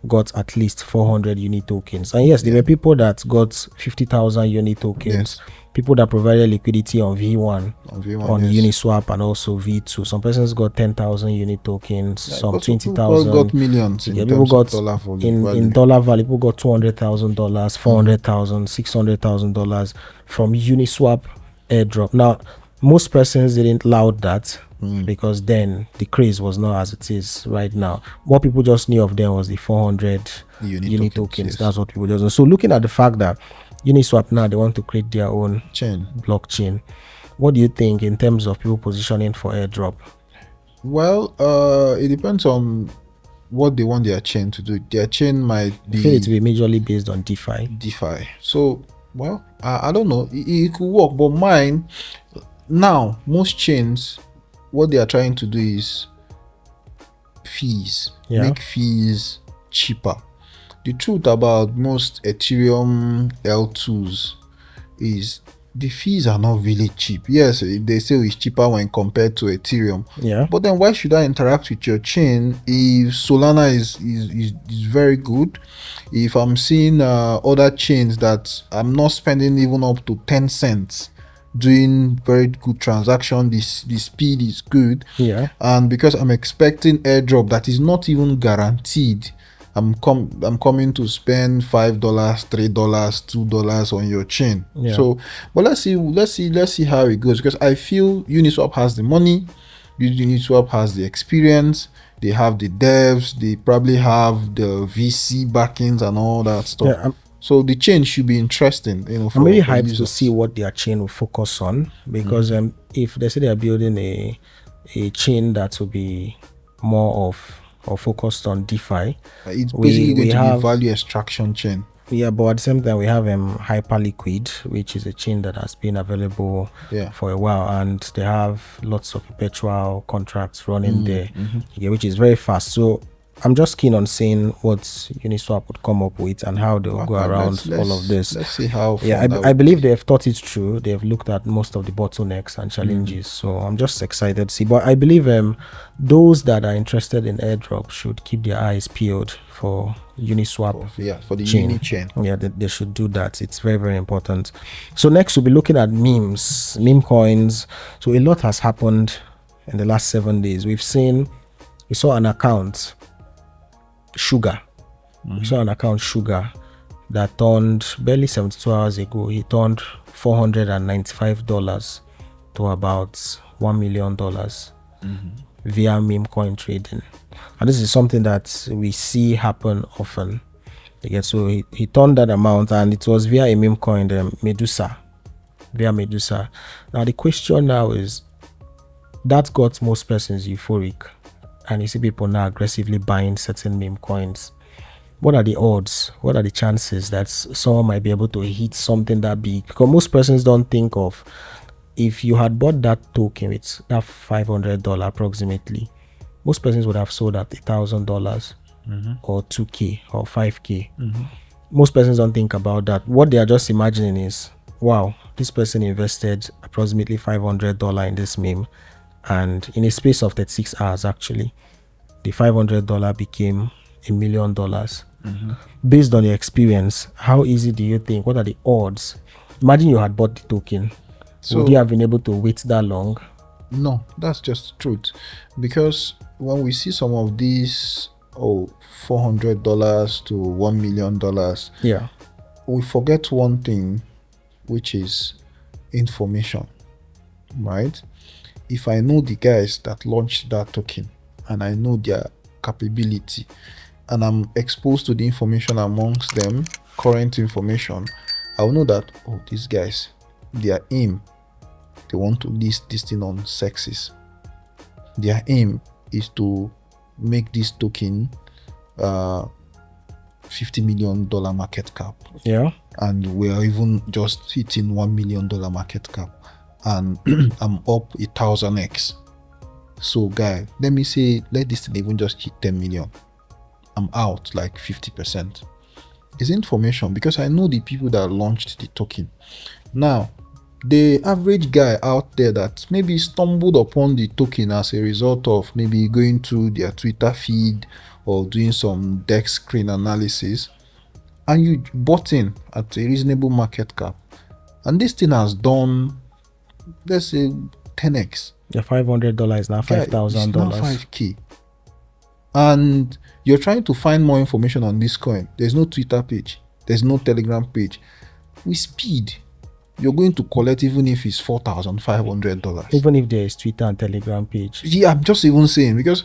got at least 400 unit tokens. And yes, there were people that got 50,000 unit tokens. Yes. People that provided liquidity on V1, on yes. Uniswap, and also V2. Some persons got 10,000 unit tokens, some But 20,000. People got millions in people terms got of dollar value. in dollar value. People got $200,000, $400,000, $600,000 from Uniswap airdrop. Now, most persons didn't laud that because then the craze was not as it is right now. What people just knew of them was the 400 unit tokens. Yes. That's what people just know. So looking at the fact that Uniswap now they want to create their own blockchain, what do you think in terms of people positioning for airdrop? Well, it depends on what they want their chain to do. Their chain might be, I feel it to be majorly based on DeFi. So, well, I don't know. It could work, but mine now, most chains, what they are trying to do is fees, make fees cheaper. The truth about most Ethereum L2s is the fees are not really cheap. Yes, they say it's cheaper when compared to Ethereum. But then why should I interact with your chain if Solana is very good? If I'm seeing other chains that I'm not spending even up to 10 cents doing very good transaction, the speed is good, and because I'm expecting airdrop that is not even guaranteed, I'm coming to spend $5, $3, $2 on your chain. So, but let's see how it goes, because I feel Uniswap has the money, Uniswap has the experience, they have the devs, they probably have the VC backings and all that stuff. So the chain should be interesting, I'm really hyped to see what their chain will focus on, because if they say they are building a chain that will be more of or focused on DeFi, it's basically going to be value extraction chain. But at the same time we have Hyperliquid, which is a chain that has been available for a while, and they have lots of perpetual contracts running there, which is very fast. So I'm just keen on seeing what Uniswap would come up with and how they'll go around all of this. Let's see how. I believe they have thought it through. They have looked at most of the bottlenecks and challenges. So I'm just excited to see. But I believe those that are interested in airdrop should keep their eyes peeled for Uniswap. For the chain. Uni chain. They should do that. It's very, very important. So next we'll be looking at meme coins. So a lot has happened in the last 7 days. We saw an account, Sugar. We saw an account, Sugar, that turned barely 72 hours ago. He turned $495 to about $1 million via meme coin trading. And this is something that we see happen often. So he turned that amount, and it was via a meme coin, Medusa. Now the question now is, that got most persons euphoric, and you see people now aggressively buying certain meme coins. What are the odds? What are the chances that someone might be able to hit something that big? Because most persons don't think of, if you had bought that token with that $500 approximately, most persons would have sold at $1,000 or $2,000 or $5,000. Most persons don't think about that. What they are just imagining is, wow, this person invested approximately $500 in this meme, and in a space of 36 hours, actually, the $500 became $1 million. Based on your experience, how easy do you think? What are the odds? Imagine you had bought the token. Would you have been able to wait that long? No, that's just the truth. Because when we see some of these $400 to $1 million, we forget one thing, which is information, right? If I know the guys that launched that token and I know their capability, and I'm exposed to the information amongst them, current information, I will know that, these guys, their aim, they want to list this thing on sexes. Their aim is to make this token $50 million market cap. And we are even just hitting $1 million market cap, and I'm up 1,000x. So guy, let me say, let this thing even just hit 10 million. I'm out like 50%. It's information, because I know the people that launched the token. Now, the average guy out there that maybe stumbled upon the token as a result of maybe going through their Twitter feed or doing some deck screen analysis, and you bought in at a reasonable market cap, and this thing has done, let's say, 10x. Yeah, $500 now $5,000. Now 5K. And you're trying to find more information on this coin. There's no Twitter page, there's no Telegram page. With speed, you're going to collect even if it's $4,500. Even if there is Twitter and Telegram page. Yeah, I'm just even saying because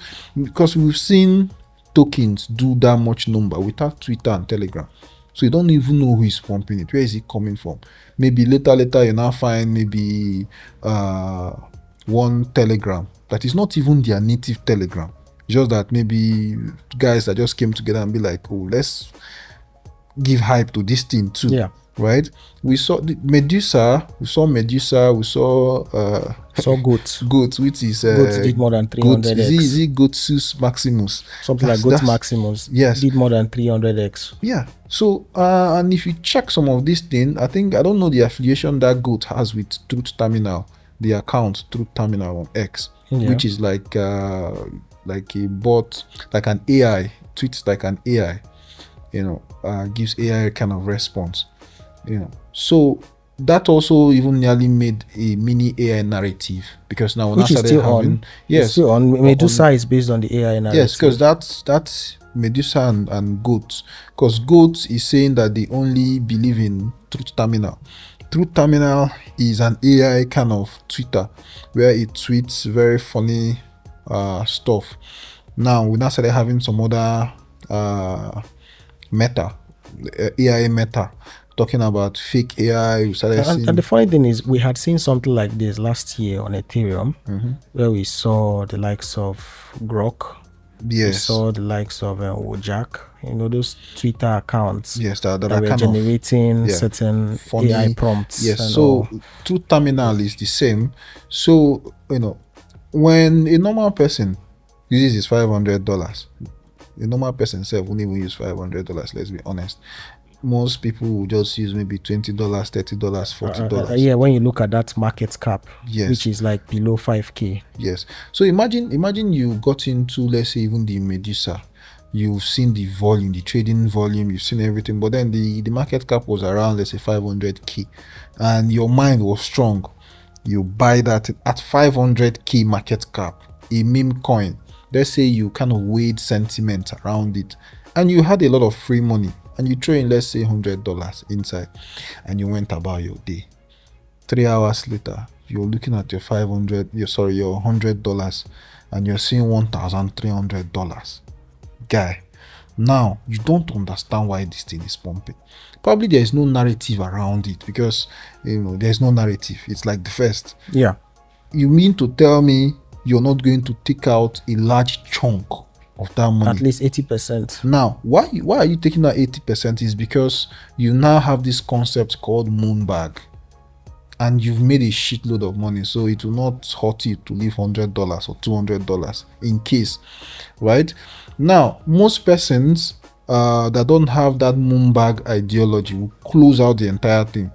we've seen tokens do that much number without Twitter and Telegram. So you don't even know who is pumping it. Where is it coming from? Maybe later you now find maybe one Telegram that is not even their native Telegram. Just that maybe guys that just came together and be like, oh, let's give hype to this thing too. Yeah. Right? We saw Medusa, we saw Goat. Goat, which is Goat did more than 300x. Is it Goatsus Maximus? Something like Goat Maximus. Yes. Did more than 300x. Yeah. So and if you check some of these things, I don't know the affiliation that Goat has with Truth Terminal, the account Truth Terminal on X, which is like a bot, like an AI, tweets like an AI, gives AI kind of response. So that also even nearly made a mini AI narrative, because now which is still on. Yes, it's still on. Medusa is based on the AI narrative. Yes, because that's Medusa and Goat. Because Goat is saying that they only believe in Truth Terminal. Truth Terminal is an AI kind of Twitter where it tweets very funny stuff. Now we now started having some other meta, AI meta, talking about fake AI. We started seeing, and the funny thing is, we had seen something like this last year on Ethereum, where we saw the likes of Grok. Yes. We saw the likes of Wojak, those Twitter accounts. Yes, that were kind generating certain funny AI prompts. Yes, so Truth Terminal is the same. So when a normal person uses his $500, a normal person self won't even use $500. Let's be honest. Most people will just use maybe $20, $30, $40. Yeah, when you look at that market cap, yes, which is like below 5K. Yes. So imagine you got into, let's say, even the Medusa. You've seen the volume, the trading volume, you've seen everything, but then the market cap was around, let's say, 500K, and your mind was strong. You buy that at 500K market cap, a meme coin. Let's say you kind of weighed sentiment around it, and you had a lot of free money, and you throw in, let's say, $100 inside, and you went about your day. 3 hours later, you're looking at your $100, and you're seeing $1,300. Guy, now you don't understand why this thing is pumping. Probably there is no narrative around it, because there's no narrative. It's like the first. Yeah. You mean to tell me you're not going to take out a large chunk of that money? At least 80%. Now, why are you taking that 80%? Is because you now have this concept called moon bag, and you've made a shitload of money, so it will not hurt you to leave $100 or $200 in case, right? Now, most persons that don't have that moon bag ideology will close out the entire thing,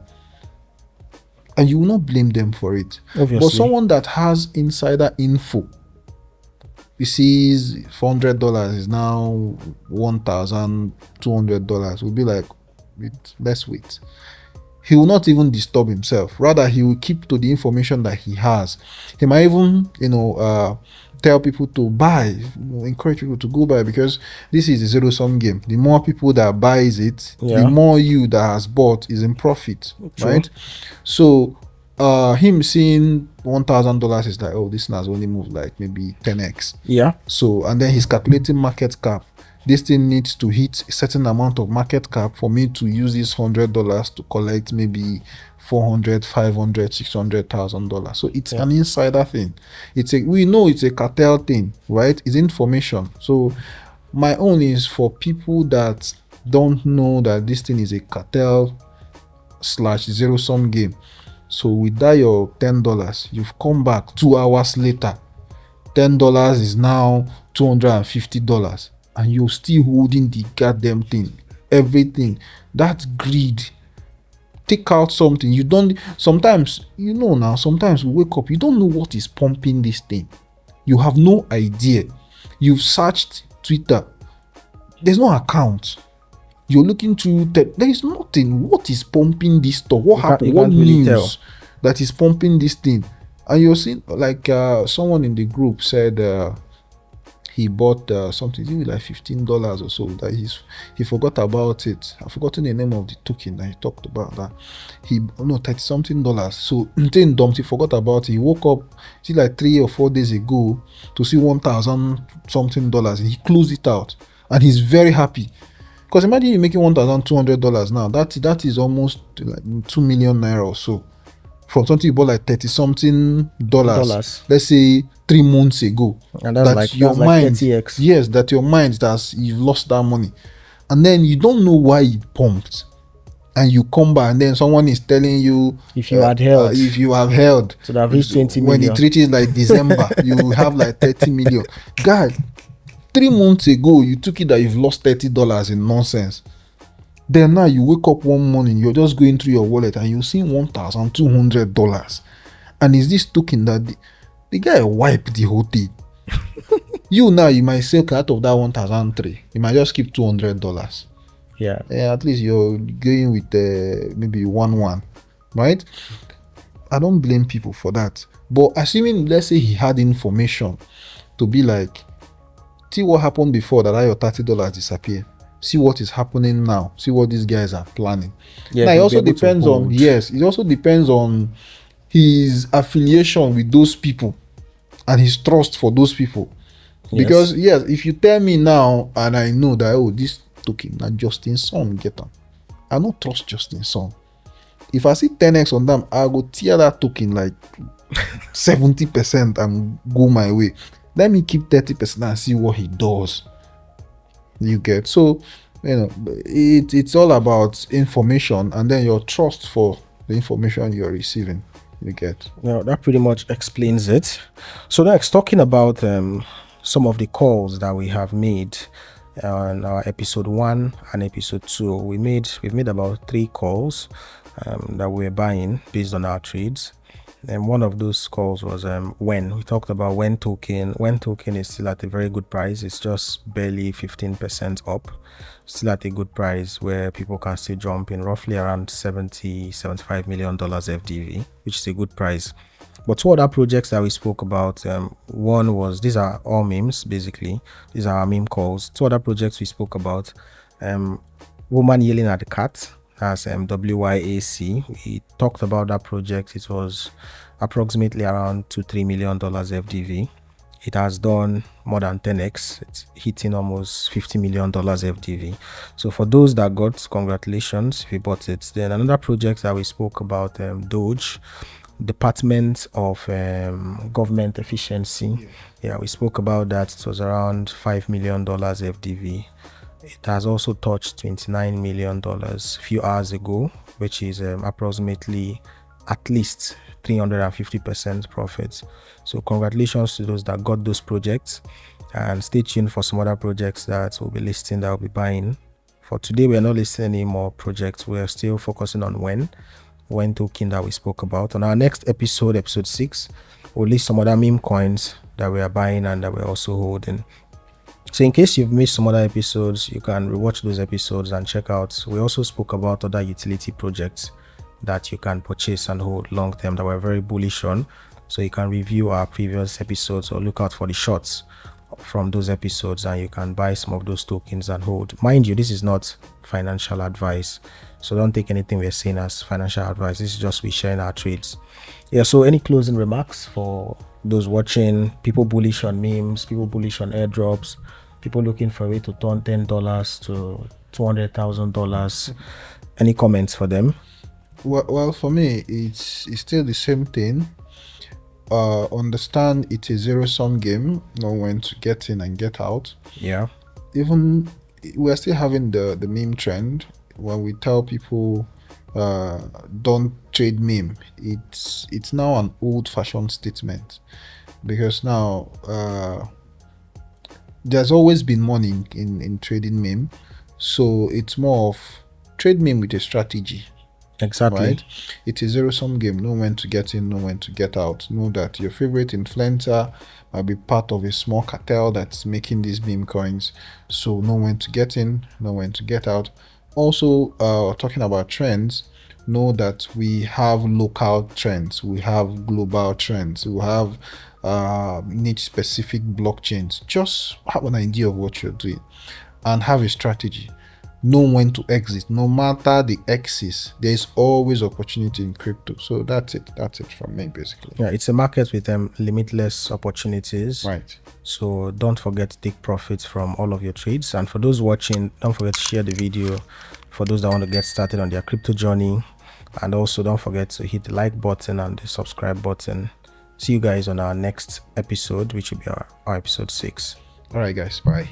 and you will not blame them for it. Obviously. But someone that has insider info, he sees $400 is now $1,200, will be like, let's wait. He will not even disturb himself. Rather, he will keep to the information that he has. He might even, tell people to buy, encourage people to go buy, because this is a zero-sum game. The more people that buys it, the more you that has bought is in profit. True. Right? So, him seeing $1,000 is like, oh, this has only moved like maybe 10x. Yeah. So, and then he's calculating market cap. This thing needs to hit a certain amount of market cap for me to use this $100 to collect maybe $400,000, $500,000, $600,000. So it's an insider thing. We know it's a cartel thing, right? It's information. So my own is for people that don't know that this thing is a cartel / zero-sum game. So with that your $10, you've come back 2 hours later. $10 is now $250. And you're still holding the goddamn thing, everything. That greed take out something. You don't sometimes, now, sometimes we wake up, you don't know what is pumping this thing. You have no idea. You've searched Twitter, there's no account. You're looking through there is nothing. What is pumping this stuff? What happened? What really news that is pumping this thing? And you're seeing, like, someone in the group said he bought something like $15 or so, that he forgot about it. I've forgotten the name of the token that he talked about. That 30 something dollars. So he forgot about it. He woke up like 3 or 4 days ago to see 1,000 something dollars, and he closed it out, and he's very happy. Because imagine you're making $1,200 now. That is almost like 2 million naira or so, from something you bought like 30 something dollars. Let's say 3 months ago. And that's your mind, 30x. Yes, that your mind, you've lost that money, and then you don't know why it pumped, and you come back, and then someone is telling you if you have held so that reached 20 million. When it reaches like December, you will have like 30 million. Guy, 3 months ago you took it that you've lost $30 in nonsense. Then now you wake up one morning, you're just going through your wallet and you see $1,200, and is this token that the guy wiped the whole thing. You might say, out of that 1,003, you might just keep $200. Yeah, at least you're going with maybe 1, right? I don't blame people for that, but assuming, let's say he had information to be like, see what happened before that your $30 disappear. See what is happening now. See what these guys are planning. Yeah, now it also depends on his affiliation with those people and his trust for those people. Because if you tell me now and I know that this token na Justin Son get them, I don't trust Justin Son. If I see 10x on them, I go tear that token like 70% and go my way. Let me keep 30% and see what he does. You get? So, it's all about information and then your trust for the information you're receiving. You get? That pretty much explains it. So next, talking about some of the calls that we have made on our episode 1 and episode 2. We've made about 3 calls that we're buying based on our trades. And one of those calls was when we talked about when token is still at a very good price. It's just barely 15% up, still at a good price where people can still jump in, roughly around $75 million FDV, which is a good price. But 2 other projects that we spoke about, one was, these are all memes basically, these are our meme calls. 2 other projects we spoke about, woman yelling at the cat, as WYAC. We talked about that project. It was approximately around $2-3 million FDV. It has done more than 10x. It's hitting almost $50 million FDV. So for those that got, congratulations if you bought it. Then another project that we spoke about, Doge, Department of Government Efficiency. We spoke about that. It was around $5 million FDV. It has also touched $29 million a few hours ago, which is approximately at least 350% profit. So congratulations to those that got those projects, and stay tuned for some other projects that we'll be listing, that we'll be buying. For today, we are not listing any more projects. We are still focusing on when token that we spoke about. On our next episode 6, we'll list some other meme coins that we are buying and that we're also holding. So in case you've missed some other episodes, you can rewatch those episodes and check out. We also spoke about other utility projects that you can purchase and hold long term that we're very bullish on. So you can review our previous episodes or look out for the shorts from those episodes, and you can buy some of those tokens and hold. Mind you, this is not financial advice, so don't take anything we're saying as financial advice. This is just we sharing our trades. So any closing remarks for those watching? People bullish on memes, people bullish on airdrops, people looking for a way to turn $10 to $200,000. Any comments for them? Well, for me, it's still the same thing. Understand it's a zero-sum game. Know when to get in and get out. Even we're still having the meme trend. When we tell people don't trade meme, it's now an old-fashioned statement, because now there's always been money in trading meme. So it's more of trade meme with a strategy. Exactly. Right? It's a zero-sum game. Know when to get in, know when to get out. Know that your favorite influencer might be part of a small cartel that's making these meme coins. So know when to get in, know when to get out. Also, talking about trends, know that we have local trends, we have global trends, we have niche specific blockchains. Just have an idea of what you're doing and have a strategy. Know when to exit. No matter the axis, there is always opportunity in crypto. So that's it from me, basically. Yeah, it's a market with limitless opportunities. Right. So don't forget to take profits from all of your trades. And for those watching, don't forget to share the video for those that want to get started on their crypto journey. And also don't forget to hit the like button and the subscribe button. See you guys on our next episode, which will be our episode 6. All right, guys. Bye.